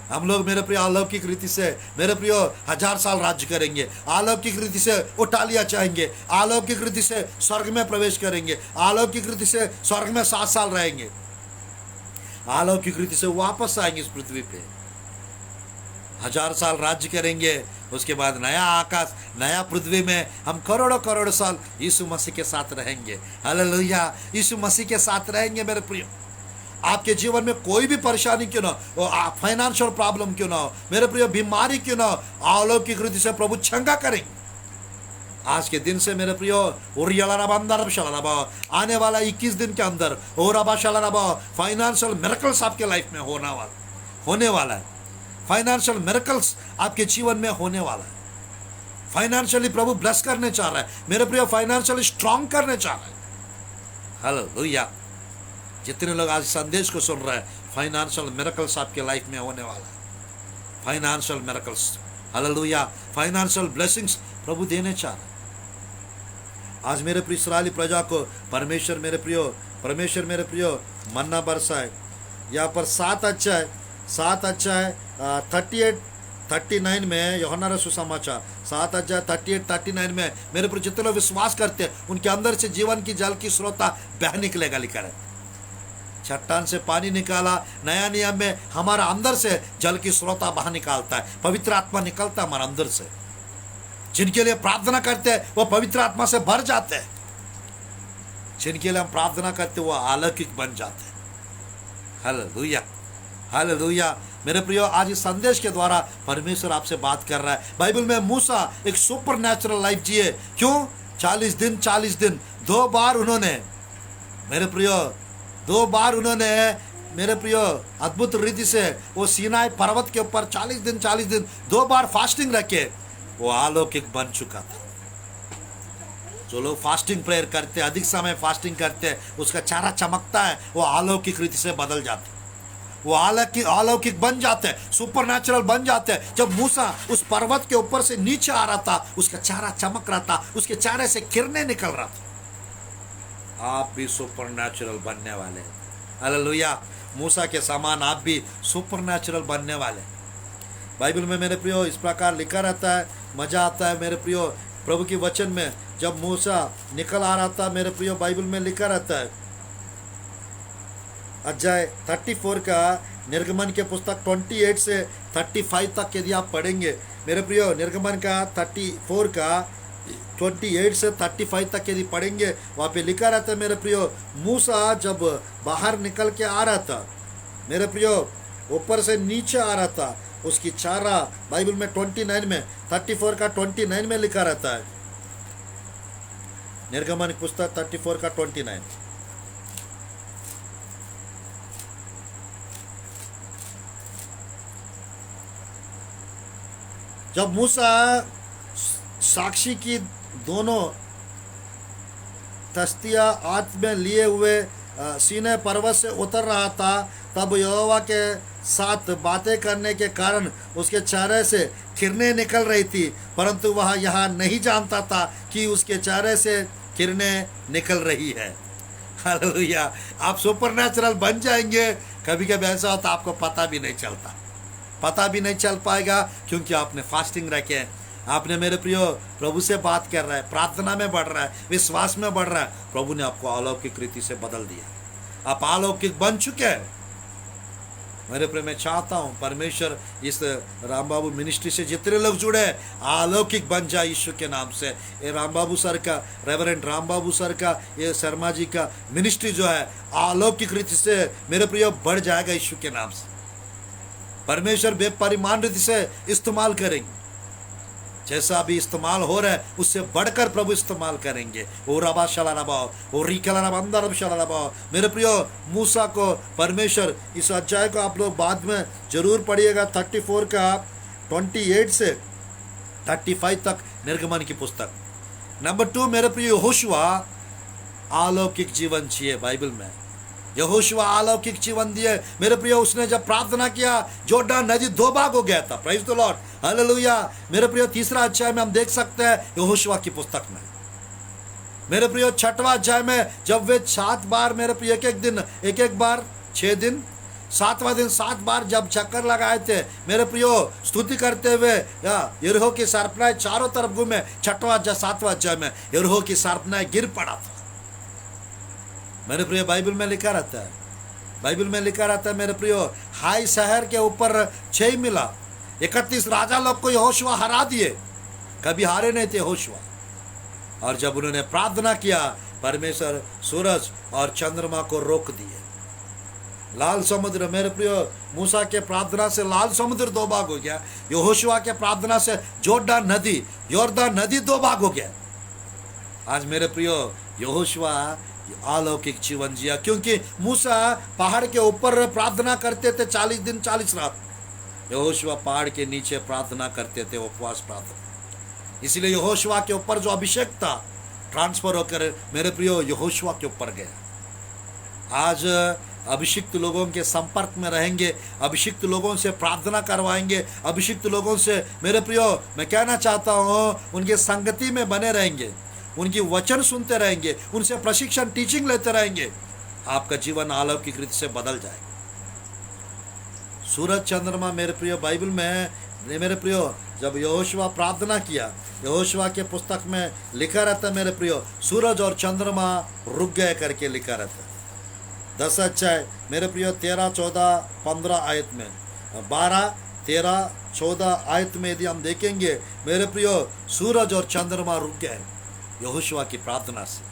हम लोग मेरे प्रिय अलौकिक रीति से मेरे प्रियो 1000 साल राज्य करेंगे, अलौकिक रीति से उठालिया चाहेंगे, अलौकिक रीति से स्वर्ग में प्रवेश करेंगे, अलौकिक रीति से स्वर्ग में 7 साल रहेंगे, अलौकिक रीति से वापस आएंगे इस पृथ्वी पे, 1000 साल राज्य करेंगे। उसके बाद नया आकाश, नया पृथ्वी में हम करोड़ों साल यीशु मसीह के साथ रहेंगे। हालेलुया, यीशु मसीह के साथ रहेंगे। मेरे प्रियो, आपके जीवन में कोई भी परेशानी क्यों ना हो, फाइनेंशियल प्रॉब्लम क्यों ना हो, मेरे प्रिय बीमारी क्यों ना हो, अलौकिक रीति से प्रभु चंगा करेंगे। आज के दिन से मेरे प्रियो, आने वाला 21 दिन के अंदर फाइनेंशियल मिरेकल्स आपके लाइफ में होने वाला है। फाइनेंशियल मिरेकल्स आपके जीवन में होने वाला है। फाइनेंशियली प्रभु ब्लेस करने चाह रहा है मेरे प्रियो, फाइनेंशियली स्ट्रांग करने चाह रहा है। हालेलुया। जितने लोग आज संदेश को सुन रहे हैं, फाइनेंशियल मिरेकल्स आपके लाइफ में होने वाला है। Financial miracles, hallelujah, financial blessings प्रभु देने चाह रहे हैं। आज मेरे प्रिय इस्राएली प्रजा को परमेश्वर मेरे प्रियो मन्ना बरसाए। यहाँ पर 7 अध्याय 38-39 में यूहन्ना सुसमाचार 7 अध्याय 38-39 में मेरे प्रिय, जितने लोग विश्वास करते हैं उनके अंदर से जीवन की जल की स्रोता बह निकलेगा लिखा है। चट्टान से पानी निकाला, नया नियम में हमारा अंदर से जल की स्रोता बाहर निकालता है, पवित्र आत्मा निकलता है हमारे अंदर से। जिनके लिए प्रार्थना करते हैं वो पवित्र आत्मा से भर जाते हैं, जिनके लिए हम प्रार्थना करते हैं वो अलौकिक बन जाते हैं। Hallelujah, hallelujah. मेरे प्रियो, आज इस संदेश के द्वारा परमेश्वर आपसे बात कर रहा है। बाइबल में मूसा एक सुपरनैचुरल लाइफ जिए। क्यों? 40 दिन 2 बार उन्होंने मेरे प्रियो अद्भुत रीति से वो सीनाई पर्वत के ऊपर 40 दिन 2 बार फास्टिंग रखे। वो अलौकिक बन चुका था। जो लोग फास्टिंग प्रेयर करते हैं, अधिक समय फास्टिंग करते हैं, उसका चेहरा चमकता है, वो अलौकिक रीति से बदल जाते हैं, वो अलौकिक बन जाते हैं, सुपरनैचुरल बन जाते हैं। जब मूसा उस पर्वत के ऊपर से नीचे आ रहा था, उसका चेहरा चमक रहा था, उसके चेहरे से किरणें निकल रहा था। आप भी सुपरनैचुरल बनने वाले हैं। हालेलुया। मूसा के समान आप भी सुपरनैचुरल बनने वाले। बाइबल में मेरे प्रियो इस प्रकार लिखा रहता है, मजा आता है मेरे प्रियो प्रभु की वचन में। जब मूसा निकल आ रहा था मेरे प्रियो, बाइबल में लिखा रहता है अध्याय 34 का निर्गमन के पुस्तक 28 से 35 तक यदि आप पढ़ेंगे मेरे प्रियो, निर्गमन का 34 का 28 से 35 तक यदि पढ़ेंगे, वहाँ पे लिखा रहता है मेरे प्रियो, मूसा जब बाहर निकल के आ रहा था मेरे प्रियो, ऊपर से नीचे आ रहा था, उसकी चारा बाइबल में 29 में 34 का 29 में लिखा रहता है, निर्गमन पुस्तक 34 का 29। जब मूसा साक्षी की दोनों तख्तियाँ हाथ में लिए हुए सीने पर्वत से उतर रहा था, तब यहोवा के साथ बातें करने के कारण उसके चेहरे से किरणें निकल रही थी, परंतु वह यह नहीं जानता था कि उसके चेहरे से किरणें निकल रही है। हालेलुया। आप सुपरनैचुरल बन जाएंगे, कभी कभी ऐसा होता आपको पता भी नहीं चलता, पता भी नहीं चल पाएगा, क्योंकि आपने फास्टिंग रखे हैं, आपने मेरे प्रियो प्रभु से बात कर रहा है, प्रार्थना में बढ़ रहा है, विश्वास में बढ़ रहा है, प्रभु ने आपको अलौकिक रीति से बदल दिया, आप अलौकिक बन चुके हैं। मेरे प्रिय मैं चाहता हूँ परमेश्वर इस राम बाबू मिनिस्ट्री से जितने लोग जुड़े हैं अलौकिक बन जाए यीशु के नाम से। ये राम बाबू सर का, रेवरेंड राम बाबू सर का, ये शर्मा जी का मिनिस्ट्री जो है अलौकिक रीति से मेरे प्रिय बढ़ जाएगा यीशु के नाम से। परमेश्वर बेपरिमाण रीति से इस्तेमाल करेंगे, जैसा अभी इस्तेमाल हो रहा है उससे बढ़कर प्रभु इस्तेमाल करेंगे। ओ रबा शला रबाओ, ओ रिकला रबा अंदर रब शला रबाओ। मेरे प्रियो मूसा को परमेश्वर, इस अध्याय को आप लोग बाद में जरूर पढ़िएगा, 34 का 28 से 35 तक निर्गमन की पुस्तक। नंबर 2 मेरे प्रियो यहोशुआ अलौकिक जीवन जिए बाइबल में, यहोशुआ अलौकिक जीवन दिए मेरे प्रियो। उसने जब प्रार्थना किया जोर्डन नदी 2 भाग हो गया था। Praise the Lord, hallelujah. मेरे प्रियो 3रा अध्याय में हम देख सकते हैं यहोशुआ की पुस्तक में। मेरे प्रियो 6वां अध्याय में जब वे 7 बार मेरे प्रियो एक बार 6 दिन 7वां दिन 7 बार जब चक्कर लगाए थे मेरे प्रियो स्तुति करते हुए यरीहो की सरपनाएं चारों तरफ घूमे। 6वां अध्याय 7वां अध्याय में यरीहो की सरपनाएं गिर पड़ा था। मेरे प्रियो बाइबल में लिखा रहता है, बाइबल में लिखा रहता है मेरे प्रियो, हाई शहर के ऊपर 6 मिला, 31 राजा लोग को यहोशुआ हरा दिए, कभी हारे नहीं थे यहोशुआ। और जब उन्होंने प्रार्थना किया परमेश्वर सूरज और चंद्रमा को रोक दिए। लाल समुद्र मेरे प्रियो मूसा के प्रार्थना से लाल समुद्र 2 भाग हो गया, यहोशुआ के प्रार्थना से जोर्डन नदी 2 भाग हो गया। आज मेरे प्रियो यहोशुआ अलौकिक जीवन जिया, क्योंकि मूसा पहाड़ के ऊपर प्रार्थना करते थे 40 दिन 40 रात, यहोशुआ पहाड़ के नीचे प्रार्थना करते थे, उपवास प्रार्थना। इसलिए यहोशुआ के ऊपर जो अभिषेक था ट्रांसफर होकर मेरे प्रियो यहोशुआ के ऊपर गया। आज अभिषिक्त लोगों के संपर्क में रहेंगे, अभिषिक्त लोगों से प्रार्थना करवाएंगे, अभिषिक्त लोगों से मेरे प्रियो मैं कहना चाहता हूँ उनके संगति में बने रहेंगे, उनकी वचन सुनते रहेंगे, उनसे प्रशिक्षण टीचिंग लेते रहेंगे, आपका जीवन अलौकिक रीति से बदल जाएगा। सूरज चंद्रमा मेरे प्रियो बाइबल में मेरे प्रियो जब यहोशुआ प्रार्थना किया, यहोशुआ के पुस्तक में लिखा रहता है मेरे प्रियो सूरज और चंद्रमा रुक गए करके लिखा रहता है। 10 अध्याय मेरे प्रियो 13, 14, 15 आयत में, 12, 13, 14 आयत में यदि हम देखेंगे मेरे प्रियो सूरज और चंद्रमा रुक गए यहोशुआ की प्रार्थना से।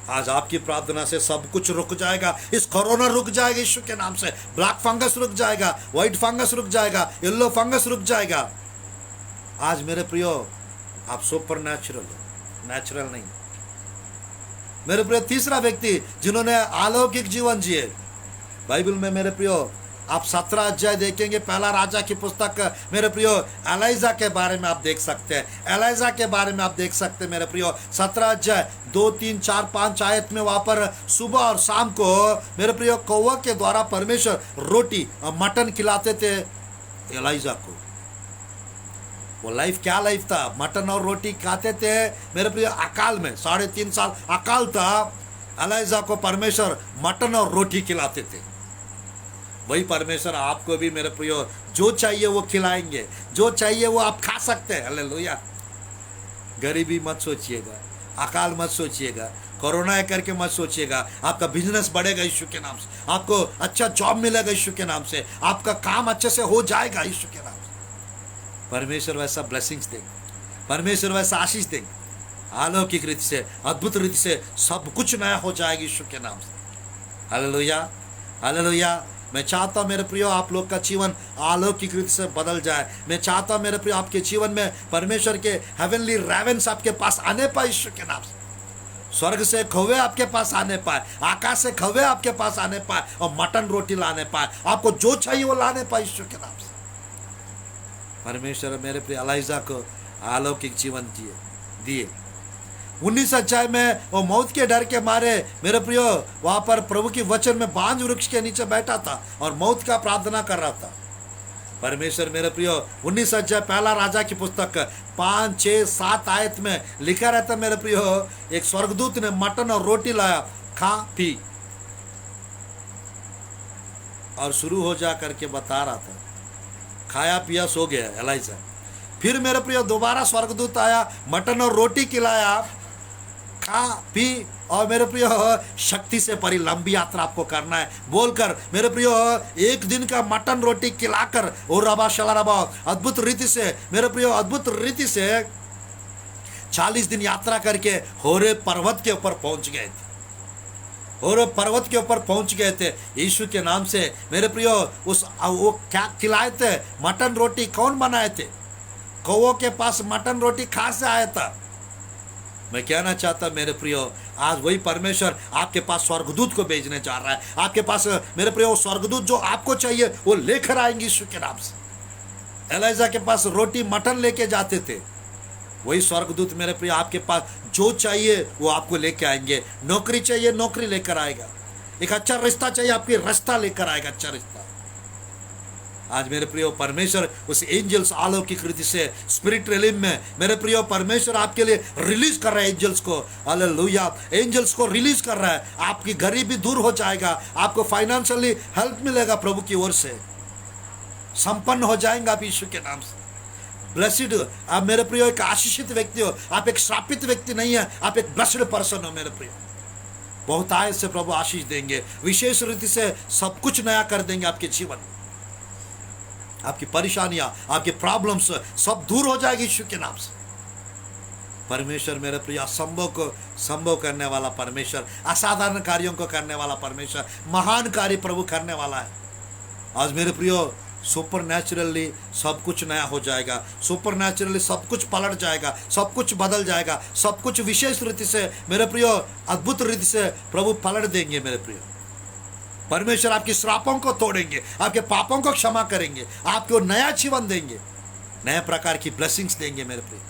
आज आपकी प्रार्थना से सब कुछ रुक जाएगा। इस कोरोना रुक जाएगा यीशु के नाम से, ब्लैक फंगस रुक जाएगा, व्हाइट फंगस रुक जाएगा, येलो फंगस रुक जाएगा। आज मेरे प्रियो आप सुपर नेचुरल हो, नेचुरल नहीं। मेरे प्रियो 3रा व्यक्ति जिन्होंने अलौकिक जीवन जिए बाइबल में मेरे प्रियो आप 17 अध्याय देखेंगे, पहला राजा की पुस्तक मेरे प्रियो एलाइजा के बारे में आप देख सकते हैं, एलाइजा के बारे में आप देख सकते हैं मेरे प्रियो 17 अध्याय 2, 3, 4, 5 आयत में वहाँ पर सुबह और शाम को मेरे प्रियो कौवा के द्वारा परमेश्वर रोटी और मटन खिलाते थे एलाइजा को। वो लाइफ क्या लाइफ था, मटन और रोटी खाते थे मेरे प्रियो। अकाल में 3.5 साल अकाल था, एलाइजा को परमेश्वर मटन और रोटी खिलाते थे। वही परमेश्वर आपको भी मेरे प्रियो जो चाहिए वो खिलाएंगे, जो चाहिए वो आप खा सकते हैं। हालेलुया। गरीबी मत सोचिएगा, अकाल मत सोचिएगा, कोरोना है करके मत सोचिएगा। आपका बिजनेस बढ़ेगा यीशु के नाम से, आपको अच्छा जॉब मिलेगा यीशु के नाम से, आपका काम अच्छे से हो जाएगा यीशु के नाम से। परमेश्वर वैसा ब्लेसिंग्स देंगे, परमेश्वर वैसा आशीष देंगे, अलौकिक रीति से, अद्भुत रीति से सब कुछ नया हो जाएगा यीशु के नाम से। Hallelujah, hallelujah. मैं चाहता हूँ मेरे प्रियो आप लोग का जीवन अलौकिक रीति से बदल जाए। मैं चाहता हूँ मेरे प्रियो आपके जीवन में परमेश्वर के हेवनली रेवेंस आपके पास आने पाए यीशु के नाम से। स्वर्ग से खौवे आपके पास आने पाए, आकाश से खौवे आपके पास आने पाए, और मटन रोटी लाने पाए, आपको जो चाहिए वो लाने पाए यीशु के नाम से। परमेश्वर मेरे प्रिय एलाइजा को अलौकिक जीवन दिए। 19 अध्याय में वो मौत के डर के मारे मेरे प्रियो वहां पर प्रभु की वचन में बांज वृक्ष के नीचे बैठा था और मौत का प्रार्थना कर रहा था। परमेश्वर मेरे प्रियो 19 अध्याय पहला राजा की पुस्तक 5, 6, 7 आयत में लिखा रहता मेरे प्रियो, एक स्वर्गदूत ने मटन और रोटी लाया, खा पी, और शुरू हो जा करके बता रहा था, खाया पिया सो गया एलाइजा। फिर मेरे प्रियो दोबारा स्वर्गदूत आया, मटन और रोटी खिलाया, खा पी, और मेरे प्रियो शक्ति से परी लंबी यात्रा आपको करना है बोलकर मेरे प्रियो एक दिन का मटन रोटी खिलाकर और रबा शला रबा अद्भुत रीति से मेरे प्रियो अद्भुत रीति से 40 दिन यात्रा करके होरे पर्वत के ऊपर पहुंच गए थे। होरे पर्वत के ऊपर पहुंच गए थे यीशु के नाम से। मेरे प्रियो वो क्या खिलाए थे? मटन रोटी। कौन बनाए थे? कौवों के पास मटन रोटी खा से आया था। मैं कहना चाहता मेरे प्रियो आज वही परमेश्वर आपके पास स्वर्गदूत को भेजने जा रहा है। आपके पास मेरे प्रियो स्वर्गदूत जो आपको चाहिए वो लेकर आएंगे यीशु के नाम से। एलाइजा के पास रोटी मटन लेके जाते थे, वही स्वर्गदूत मेरे प्रियो आपके पास जो चाहिए वो आपको लेके आएंगे। नौकरी चाहिए नौकरी लेकर आएगा, एक अच्छा रिश्ता चाहिए आपकी रिश्ता लेकर आएगा, अच्छा रिश्ता। आज मेरे प्रियो परमेश्वर उस एंजल्स अलौकिक रीति से स्पिरिट रिलीम में मेरे प्रियो परमेश्वर आपके लिए रिलीज कर रहा है एंजल्स को। हालेलुया, एंजल्स को रिलीज कर रहा है। आपकी गरीबी दूर हो जाएगा, आपको फाइनेंशियली हेल्प मिलेगा प्रभु की ओर से, संपन्न हो जाएंगे आप यीशु के नाम से। ब्लेसिड, आप मेरे प्रियो एक आशीषित व्यक्ति हो, आप एक श्रापित व्यक्ति नहीं है, आप एक ब्लेसिड पर्सन हो मेरे प्रियो। बहुत आय से प्रभु आशीष देंगे, विशेष रीति से सब कुछ नया कर देंगे आपके जीवन में। आपकी परेशानियां, आपके प्रॉब्लम्स सब दूर हो जाएगी यीशु के नाम से। परमेश्वर मेरे प्रिय असंभव को संभव करने वाला परमेश्वर, असाधारण कार्यों को करने वाला परमेश्वर, महान कार्य प्रभु करने वाला है। आज मेरे प्रियो सुपर नेचुरली सब कुछ नया हो जाएगा, सुपर नेचुरली सब कुछ पलट जाएगा, सब कुछ बदल जाएगा, सब कुछ विशेष रीति से मेरे प्रियो अद्भुत रीति से प्रभु पलट देंगे मेरे प्रियो। परमेश्वर आपके श्रापों को तोड़ेंगे, आपके पापों को क्षमा करेंगे, आपको नया जीवन देंगे, नया प्रकार की ब्लेसिंग्स देंगे मेरे प्रिय,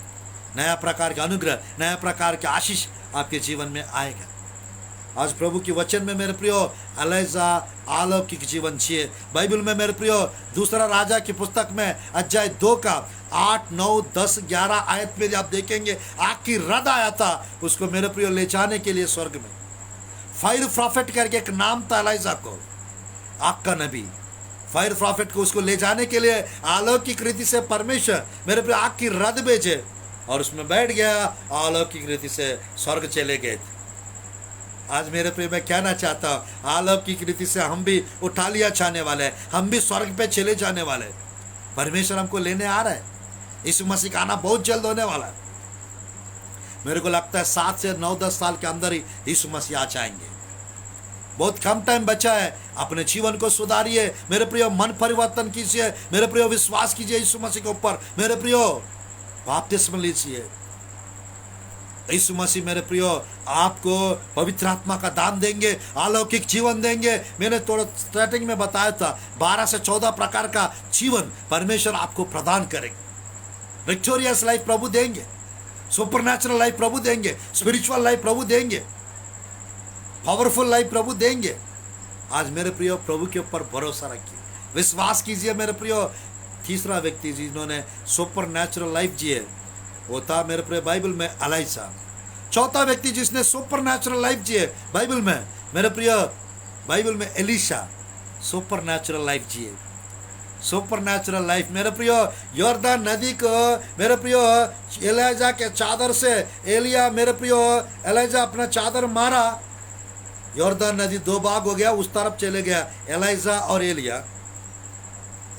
नया प्रकार का अनुग्रह, नया प्रकार के आशीष आपके जीवन में आएगा। आज प्रभु की वचन में मेरे प्रियो एलाइजा अलौकिक जीवन जिए। बाइबल में मेरे प्रियो दूसरा राजा की पुस्तक में अध्याय 2 का 8, 9, 10, 11 आयत में आप देखेंगे आग की रद आया था उसको मेरे प्रियो ले जाने के लिए स्वर्ग में। फायर प्रॉफिट करके एक नाम था एलाइजा को, आग का नबी। फायर प्रॉफिट को उसको ले जाने के लिए अलौकिक रीति से परमेश्वर मेरे पे आग की रद भेजे और उसमें बैठ गया, अलौकिक रीति से स्वर्ग चले गए थे। आज मेरे प्रिय मैं कहना चाहता हूँ अलौकिक रीति से हम भी उठा लिया जाने वाले हैं, हम भी स्वर्ग पे चले जाने वाले हैं। परमेश्वर हमको लेने आ रहा है, यीशु मसीह का आना बहुत जल्द होने वाला है। मेरे को लगता है 7 से 9, 10 साल के अंदर ही यीशु मसीह आ जाएंगे। बहुत कम टाइम बचा है, अपने जीवन को सुधारिए मेरे प्रियो, मन परिवर्तन कीजिए मेरे प्रियो, विश्वास कीजिए यीशु मसीह के ऊपर मेरे प्रियो, बपतिस्मा लीजिए। यीशु मसीह मेरे प्रियो आपको पवित्र आत्मा का दान देंगे, अलौकिक जीवन देंगे। मैंने थोड़ा स्टार्टिंग में बताया था 12 से 14 प्रकार का जीवन परमेश्वर आपको प्रदान करेंगे। विक्टोरियस लाइफ प्रभु देंगे, सुपरनैचुरल लाइफ प्रभु देंगे, स्पिरिचुअल लाइफ प्रभु देंगे, पावरफुल लाइफ प्रभु देंगे। आज मेरे प्रियो प्रभु के ऊपर भरोसा रखिए, विश्वास कीजिए मेरे प्रियो। तीसरा व्यक्ति जिन्होंने सुपरनैचुरल लाइफ जिए वो था मेरे प्रियो बाइबल में एलाइजा। चौथा व्यक्ति जिसने सुपरनैचुरल लाइफ जिए बाइबल में मेरे प्रियो, बाइबल में एलीशा सुपरनैचुरल लाइफ जिए। Super natural life. मेरे प्रियो, यॉर्दन नदी को मेरे प्रियो एलिजा के चादर से एलिया मेरे प्रियो एलिजा अपना चादर मारा, यॉर्दन नदी दो भाग हो गया, उस तरफ चले गया एलिजा और एलिया,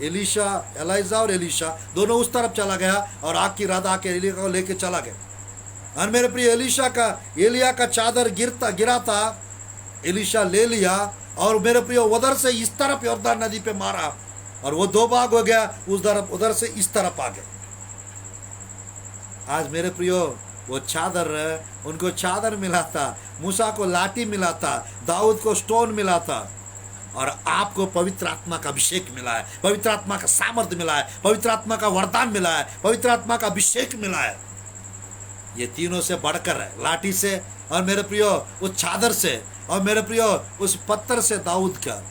एलिजा और एलिशा दोनों उस तरफ चला गया और आग की रात आके एलिया को लेके चला गया। और मेरे प्रिय एलिया का चादर गिरा था, एलिशा ले लिया और मेरे प्रिय उधर से इस तरफ यॉर्दन नदी पे मारा और वो दो भाग हो गया, उधर से इस तरफ आ गए। आज मेरे प्रियो वो चादर, उनको चादर मिला था, मूसा को लाठी मिला था, दाऊद को स्टोन मिला था, और आपको पवित्र आत्मा का अभिषेक मिला है, पवित्र आत्मा का सामर्थ्य मिला है, पवित्र आत्मा का वरदान मिला है, पवित्र आत्मा का अभिषेक मिला है। ये तीनों से बढ़कर है, लाठी से और मेरे प्रियो उस चादर से और मेरे प्रियो उस पत्थर से दाऊद का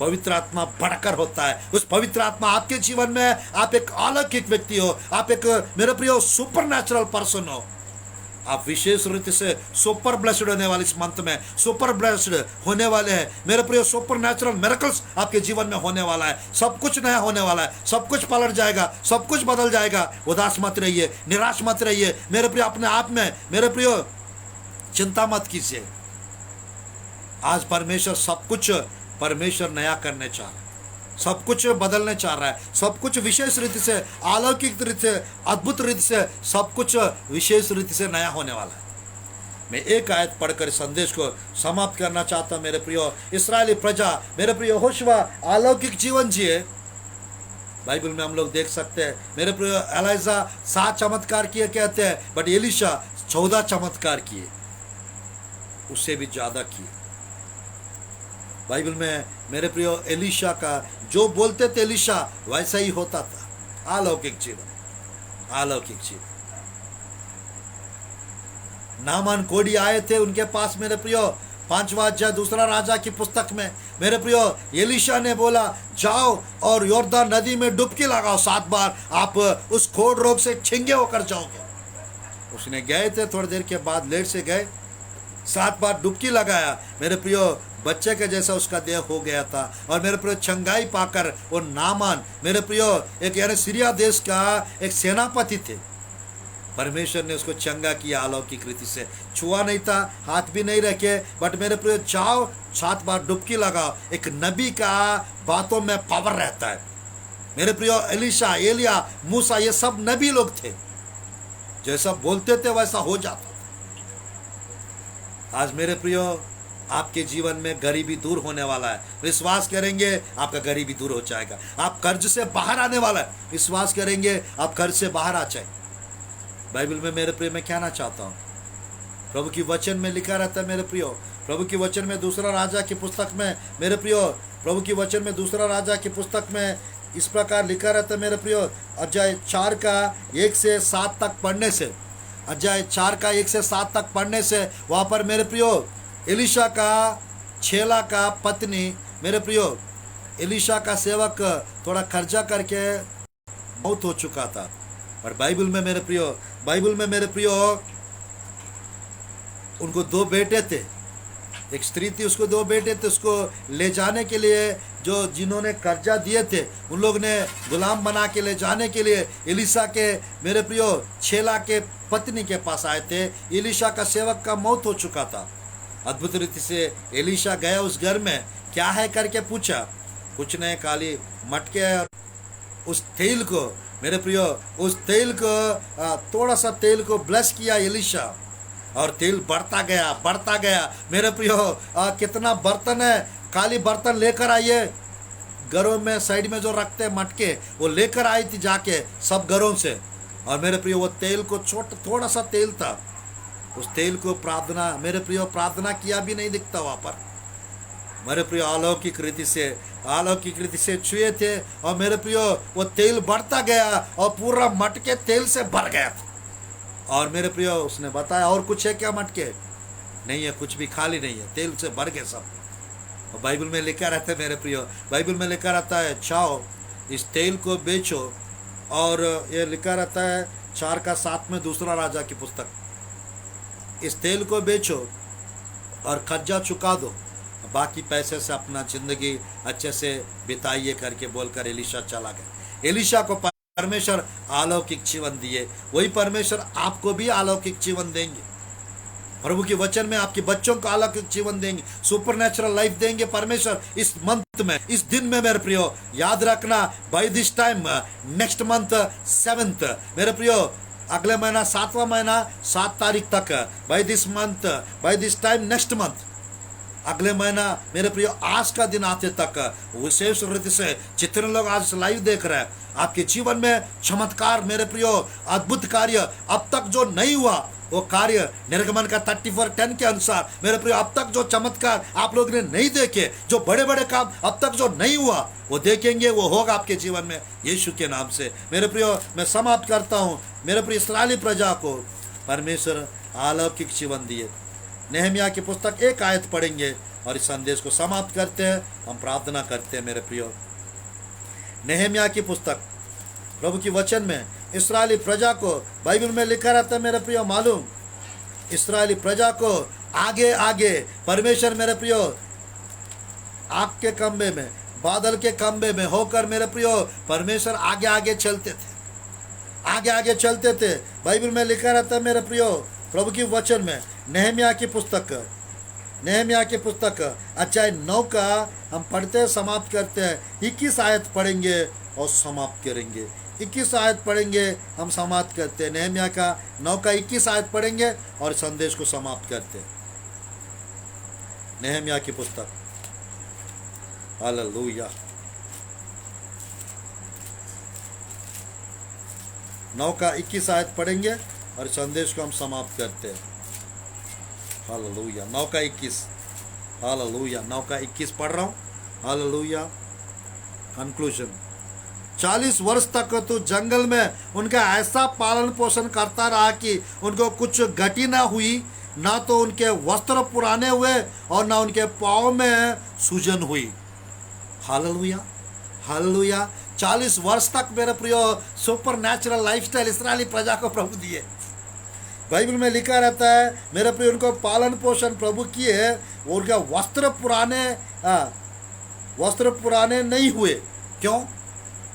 पवित्र आत्मा बढ़कर होता है। उस पवित्र आत्मा आपके जीवन में, आप एक अलौकिक व्यक्ति हो, आप एक मेरे प्रियो सुपर नेचुरल पर्सन हो। आप विशेष रीति से सुपर ब्लेस्ड होने वाले इस मंथ में सुपर ब्लेस्ड होने वाले हैं मेरे प्रियो। सुपर नेचुरल मिरेकल्स आपके जीवन में होने वाला है, सब कुछ नया होने वाला है, सब कुछ पलट जाएगा, सब कुछ बदल जाएगा। उदास मत रहिए, निराश मत रहिए मेरे प्रियो, अपने आप में मेरे प्रियो चिंता मत कीजिए। आज परमेश्वर नया करने चाह रहा है, सब कुछ बदलने चाह रहा है, सब कुछ विशेष रीति से, अलौकिक रीति से, अद्भुत रीति से, सब कुछ विशेष रीति से नया होने वाला है। मैं एक आयत पढ़कर संदेश को समाप्त करना चाहता हूं मेरे प्रियो। इस्राएली प्रजा मेरे प्रियो होशवा अलौकिक जीवन जिए। बाइबल में हम लोग देख सकते हैं मेरे प्रियो, एलिजा 7 चमत्कार किए कहते हैं, बट एलिशा 14 चमत्कार किए, उससे भी ज्यादा किए। बाइबल में मेरे प्रियो एलिशा का जो बोलते थे एलिशा वैसा ही होता था। अलौकिक जीवन, अलौकिक जीवन। नामान कोढ़ी आए थे उनके पास मेरे प्रियो, 5वां अध्याय 2 राजा की पुस्तक में मेरे प्रियो एलिशा ने बोला जाओ और यॉर्दन नदी में डुबकी लगाओ 7 बार, आप उस कोढ़ रोग से छिंगे होकर जाओगे। उसने गए थे, थोड़ी देर के बाद लेट से गए, 7 बार डुबकी लगाया मेरे प्रियो, बच्चे के जैसा उसका देह हो गया था। और मेरे प्रियो चंगाई पाकर वो नामान मेरे प्रियो एक यानी सीरिया देश का एक सेनापति थे, परमेश्वर ने उसको चंगा किया अलौकिक रीति से। छुआ नहीं था, हाथ भी नहीं रखे, बट मेरे प्रियो जाओ 7 बार डुबकी लगाओ। एक नबी का बातों में पावर रहता है मेरे प्रियो। एलिशा, एलिया, मूसा, ये सब नबी लोग थे, जैसा बोलते थे वैसा हो जाता था। आज मेरे प्रियो आपके जीवन में गरीबी दूर होने वाला है, विश्वास करेंगे आपका गरीबी दूर हो जाएगा। आप कर्ज से बाहर आने वाला है, विश्वास करेंगे आप कर्ज से बाहर आ जाए। बाइबल में मेरे प्रिय मैं कहना चाहता हूँ, प्रभु की वचन में लिखा रहता है मेरे प्रियो, प्रभु की वचन में 2 राजा की पुस्तक में मेरे प्रियो, प्रभु की वचन में 2 राजा की पुस्तक में इस प्रकार लिखा रहता है मेरे प्रियो, अध्याय 4 का 1 से 7 तक पढ़ने से, अध्याय 4 का 1 से 7 तक पढ़ने से वहाँ पर मेरे प्रियो एलिशा का छेला का पत्नी मेरे प्रियो, एलिशा का सेवक थोड़ा खर्चा करके मौत हो चुका था। और बाइबल में मेरे प्रियो उनको 2 बेटे थे, एक स्त्री थी, उसको 2 बेटे थे। उसको ले जाने के लिए जो जिन्होंने कर्जा दिए थे उन लोग ने गुलाम बना के ले जाने के लिए एलिशा के मेरे प्रियो छेला के पत्नी के पास आए थे। एलिशा का सेवक का मौत हो चुका था। अद्भुत रीति से एलिशा गया उस घर में, क्या है करके पूछा, कुछ नहीं, खाली मटके और उस तेल को मेरे प्रियो, उस तेल को थोड़ा सा तेल को ब्लेस किया एलिशा, और तेल बढ़ता गया मेरे प्रियो। कितना बर्तन है, खाली बर्तन लेकर आइए, घरों में साइड में जो रखते हैं मटके वो लेकर आई थी जाके सब घरों से। और मेरे प्रियो वो तेल को थोड़ा सा तेल था, उस तेल को प्रार्थना मेरे प्रियो प्रार्थना किया भी नहीं दिखता वहाँ पर मेरे प्रियो, अलौकिक रीति से छुए थे। और मेरे प्रियो वो तेल बढ़ता गया और पूरा मटके तेल से भर गया था। और मेरे प्रियो उसने बताया और कुछ है क्या, मटके नहीं है, कुछ भी खाली नहीं है, तेल से भर गए सब। और बाइबल में लिखा रहता है मेरे प्रियो, बाइबल में लिखा रहता है जाओ इस तेल को बेचो, और ये लिखा रहता है 4 का 7 में 2 राजा की पुस्तक, इस तेल को बेचो और कर्जा चुका दो। बाकी पैसे से अपना जिंदगी अच्छे से बिताइए करके बोलकर एलिशा चला गया। एलिशा को परमेश्वर अलौकिक जीवन दिए, वही परमेश्वर आपको भी अलौकिक जीवन देंगे। प्रभु के वचन में आपके बच्चों को अलौकिक जीवन देंगे, सुपर नेचुरल लाइफ देंगे परमेश्वर इस मंथ में, इस दिन में। मेरे प्रियो याद रखना, by this time next month 7th, मेरे प्रियो अगले महीना 7वां महीना 7 तारीख तक, by this month, by this time next month, अगले महीना मेरे प्रियो आज का दिन आते तक विशेष रीति से जितने लोग आज लाइव देख रहे हैं, आपके जीवन में चमत्कार मेरे प्रियो अद्भुत कार्य अब तक जो नहीं हुआ वो कार्य निर्गमन का 34:10 के अनुसार मेरे प्रियो अब तक जो चमत्कार आप लोग ने नहीं देखे, जो बड़े बड़े काम अब तक जो नहीं हुआ वो देखेंगे, वो होगा आपके जीवन में यीशु के नाम से। मेरे प्रियो मैं समाप्त करता हूँ। मेरे प्रिय इस्राएली प्रजा को परमेश्वर अलौकिक जीवन दिए। नेहमिया की पुस्तक 1 आयत पढ़ेंगे और इस संदेश को समाप्त करते हैं। हम प्रार्थना करते हैं। मेरे प्रियो नेहमिया की पुस्तक प्रभु की वचन में इस्राएली प्रजा को बाइबल में लिखा रहता है मेरे प्रियो, मालूम इस्राएली प्रजा को आगे आगे परमेश्वर मेरे प्रियो आग के खंबे में, बादल के खंबे में होकर मेरे प्रियो परमेश्वर आगे आगे चलते थे, आगे आगे चलते थे। बाइबल में लिखा रहता है मेरे प्रियो प्रभु की वचन में नेहमिया की पुस्तक अध्याय 9 का हम पढ़ते समाप्त करते हैं। 21 आयत पढ़ेंगे और समाप्त करेंगे। 21 आयत पढ़ेंगे, हम समाप्त करते हैं। नेहमिया का 9 का 21 आयत पढ़ेंगे और संदेश को समाप्त करते हैं। नेहमिया की पुस्तक, हालेलुया। 9 का 21 आयत पढ़ेंगे और संदेश को हम समाप्त करते हैं। हालेलुया। 9 का 21, हालेलुया। 9 का 21 पढ़ रहा हूँ। हालेलुया। कंक्लूजन। 40 वर्ष तक तो जंगल में उनका ऐसा पालन पोषण करता रहा कि उनको कुछ गति ना हुई, ना तो उनके वस्त्र पुराने हुए और ना उनके पाँव में सूजन हुई। Hallelujah, hallelujah. 40 वर्ष तक मेरे प्रियो सुपर नेचुरल लाइफस्टाइल इस्राएली प्रजा को प्रभु दिए। बाइबल में लिखा रहता है मेरे प्रियो उनको पालन पोषण प्रभु किए, उनके वस्त्र पुराने नहीं हुए। क्यों?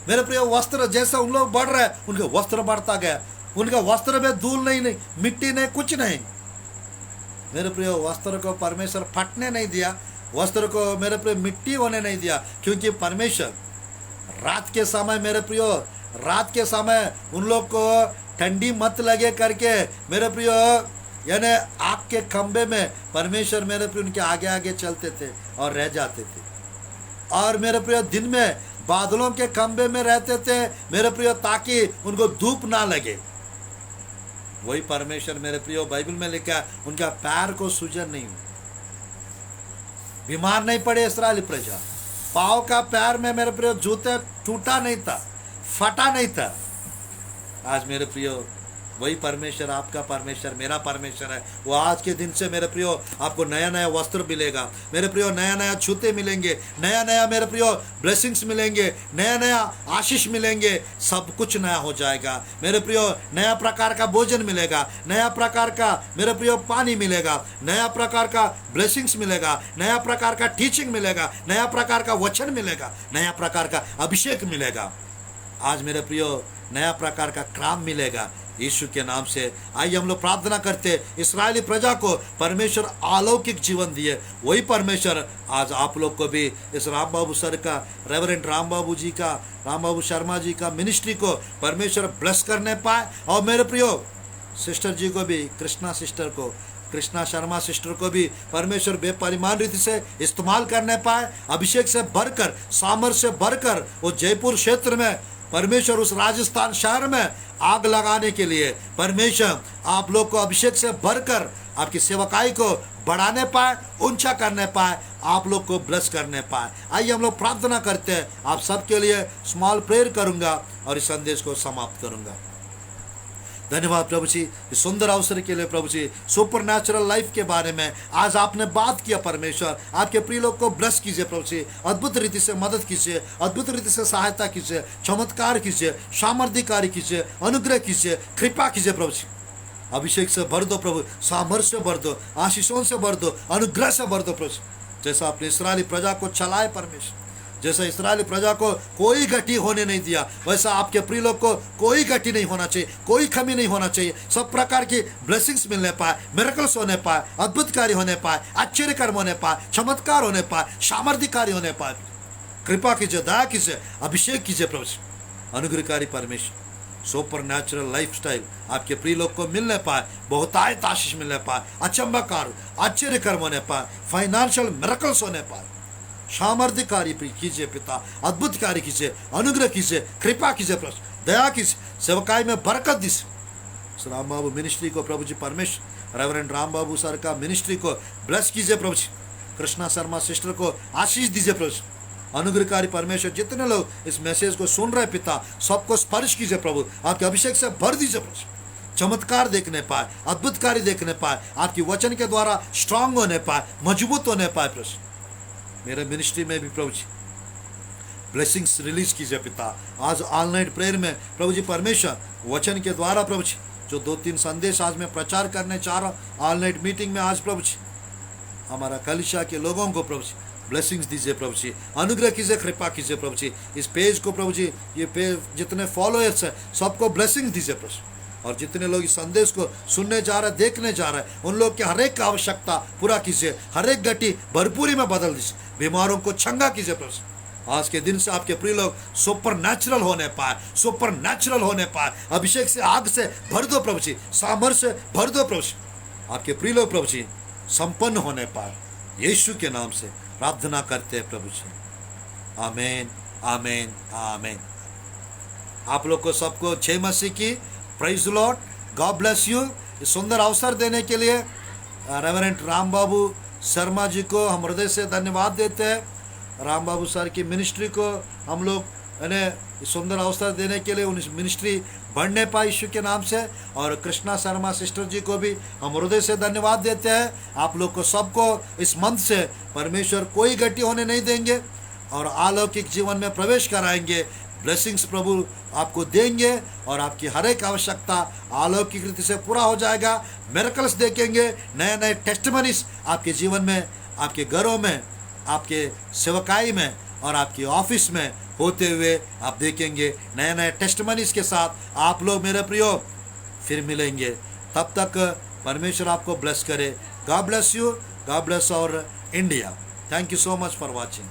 मेरे प्रिय वस्त्र जैसे उन लोग बढ़ रहे हैं उनके वस्त्र बढ़ता गया। उनके वस्त्र में धूल नहीं, मिट्टी नहीं, कुछ नहीं। मेरे प्रिय वस्त्र को परमेश्वर फटने नहीं दिया, वस्त्र को मेरे प्रिय मिट्टी होने नहीं दिया, क्योंकि परमेश्वर रात के समय मेरे प्रियो रात के समय उन लोग को ठंडी मत लगे करके मेरे प्रियो यानी आग के खंबे में परमेश्वर मेरे प्रिय उनके आगे आगे चलते थे और रह जाते थे। और मेरे प्रिय दिन में बादलों के खंबे में रहते थे मेरे प्रियो, ताकि उनको धूप ना लगे। वही परमेश्वर मेरे प्रियो बाइबल में लिखा उनका पैर को सूजन नहीं हुई, बीमार नहीं पड़े इस्राएली प्रजा। पाँव का पैर में मेरे प्रियो जूते टूटा नहीं था, फटा नहीं था। आज मेरे प्रियो वही परमेश्वर, आपका परमेश्वर, मेरा परमेश्वर है। वो आज के दिन से मेरे प्रियो आपको नया नया वस्त्र मिलेगा मेरे प्रियो, नया नया छूते मिलेंगे, नया नया मेरे प्रियो ब्लेसिंग्स मिलेंगे, नया नया आशीष मिलेंगे। सब कुछ नया हो जाएगा मेरे प्रियो। नया प्रकार का भोजन मिलेगा, नया प्रकार का मेरे प्रियो पानी मिलेगा, नया प्रकार का ब्लेसिंग्स मिलेगा, नया प्रकार का टीचिंग मिलेगा, नया प्रकार का वचन मिलेगा, नया प्रकार का अभिषेक मिलेगा। आज मेरे प्रियो नया प्रकार का काम मिलेगा यीशु के नाम से। आइए हम लोग प्रार्थना करते। इस्राएली प्रजा को परमेश्वर अलौकिक जीवन दिए, वही परमेश्वर आज आप लोग को भी इस राम बाबू सर का, रेवरेंड राम बाबू शर्मा जी का मिनिस्ट्री को परमेश्वर ब्लेस करने पाए। और मेरे प्रियो सिस्टर जी को भी, कृष्णा शर्मा सिस्टर को भी परमेश्वर बेपरिमाण रीति से इस्तेमाल करने पाए। अभिषेक से भरकर, सामर्थ्य से भरकर वो जयपुर क्षेत्र में परमेश्वर उस राजस्थान शहर में आग लगाने के लिए परमेश्वर आप लोग को अभिषेक से भरकर आपकी सेवकाई को बढ़ाने पाए, ऊंचा करने पाए, आप लोग को ब्लेस करने पाए। आइए हम लोग प्रार्थना करते हैं। आप सबके लिए स्मॉल प्रेयर करूंगा और इस संदेश को समाप्त करूंगा। धन्यवाद प्रभु जी इस सुंदर अवसर के लिए। प्रभु जी सुपर नेचुरल लाइफ के बारे में आज आपने बात किया परमेश्वर, आपके प्रिय लोग को ब्लेस कीजिए प्रभु जी, अद्भुत रीति से मदद कीजिए, अद्भुत रीति से सहायता कीजिए, चमत्कार कीजिए, सामर्थ्यकारी कीजिए, अनुग्रह कीजिए, कृपा कीजिए प्रभु जी। अभिषेक से भर दो प्रभु, सामर्थ्य से भर दो, आशीषों से भर दो, अनुग्रह से भर दो प्रभु। जैसा अपने इस्राएली प्रजा को चलाए परमेश्वर, जैसा इस्राएली प्रजा को कोई घटी होने नहीं दिया, वैसा आपके प्रिय लोग को कोई घटी नहीं होना चाहिए, कोई कमी नहीं होना चाहिए। सब प्रकार की ब्लेसिंग्स मिलने पाए, मिरेकल्स होने पाए, अद्भुत कार्य होने पाए, आश्चर्य कर्म होने पाए, चमत्कार होने पाए, सामर्थ्य कार्य होने पाए। कृपा कीजिए, दया कीजिए, अभिषेक कीजिए प्रभु। अनुग्रहकारी परमेश्वर, सुपर नेचुरल लाइफ स्टाइल आपके प्रिय लोग को मिलने पाए, बहुतायत आशीष मिलने पाए, अचंबा आश्चर्य कर्म होने पाए, फाइनेंशियल मिरेकल्स होने पाए, सामर्थ्य कार्य कीजिए पिता, अद्भुत कार्य कीजिए, अनुग्रह कीजिए, कृपा कीजिए प्रभु, दया कीजिए, सेवकाई में बरकत दीजिए। राम बाबू मिनिस्ट्री को प्रभु जी परमेश्वर, रेवरेंड राम बाबू सर का मिनिस्ट्री को ब्लेस कीजिए प्रभु जी। कृष्णा शर्मा सिस्टर को आशीष दीजिए प्रभु जी। अनुग्रहकारी परमेश्वर, जितने लोग इस मैसेज को सुन रहे पिता, सबको स्पर्श कीजिए प्रभु, आपके अभिषेक से भर दीजिए प्रभु। चमत्कार देखने पाए, अद्भुत कार्य देखने पाए, आपकी वचन के द्वारा स्ट्रांग होने पाए, मजबूत होने पाए प्रभु। मेरे मिनिस्ट्री में भी प्रभु जी ब्लेसिंग्स रिलीज कीजिए पिता। आज ऑल नाइट प्रेयर में प्रभु जी परमेश्वर वचन के द्वारा प्रभु जी जो 2-3 संदेश आज मैं प्रचार करने चाह रहा हूँ ऑल नाइट मीटिंग में, आज प्रभु जी हमारा कलिशा के लोगों को प्रभु जी ब्लेसिंग्स दीजिए प्रभु जी, अनुग्रह कीजिए, कृपा कीजिए प्रभु जी। इस पेज को प्रभु जी, ये पेज जितने फॉलोअर्स है सबको ब्लेसिंग दीजिए प्रभु जी। और जितने लोग इस संदेश को सुनने जा रहे हैं, देखने जा रहे हैं, उन लोग की हर एक आवश्यकता पूरा कीजिए, हर एक गति भरपूरी में बदल दीजिए, बीमारों को चंगा कीजिए प्रभु जी। आज के दिन से आपके प्रिय लोग सुपर नेचुरल होने पाए, सुपर नेचुरल होने पाए, अभिषेक से आग से भर दो प्रभु जी, सामर्थ्य से भर दो प्रभु जी। आपके प्रिय लोग प्रभु जी संपन्न होने पाए, यीशु के नाम से प्रार्थना करते हैं प्रभु जी, आमीन आमीन आमीन। आप लोग को सबको जय मसीह की, praise the Lord, God bless you. इस सुंदर अवसर देने के लिए रेवरेंट राम बाबू शर्मा जी को हम हृदय से धन्यवाद देते हैं। राम बाबू सर की मिनिस्ट्री को हम लोग सुंदर अवसर देने के लिए उन मिनिस्ट्री बढ़ने पाए यीशु के नाम से। और कृष्णा शर्मा सिस्टर जी को भी हम हृदय से धन्यवाद देते हैं। आप लोग को सबको इस मंथ से परमेश्वर कोई गति होने नहीं देंगे और अलौकिक जीवन में प्रवेश कराएंगे। ब्लेसिंग्स प्रभु आपको देंगे और आपकी हर एक आवश्यकता अलौकिक रीति से पूरा हो जाएगा। मिरेकल्स देखेंगे, नए नए टेस्टिमनीज आपके जीवन में, आपके घरों में, आपके सेवकाई में और आपकी ऑफिस में होते हुए आप देखेंगे। नए नए टेस्टिमनीज के साथ आप लोग मेरे प्रियो फिर मिलेंगे। तब तक परमेश्वर आपको ब्लेस करे। God bless you, God bless our India. Thank you so much for watching.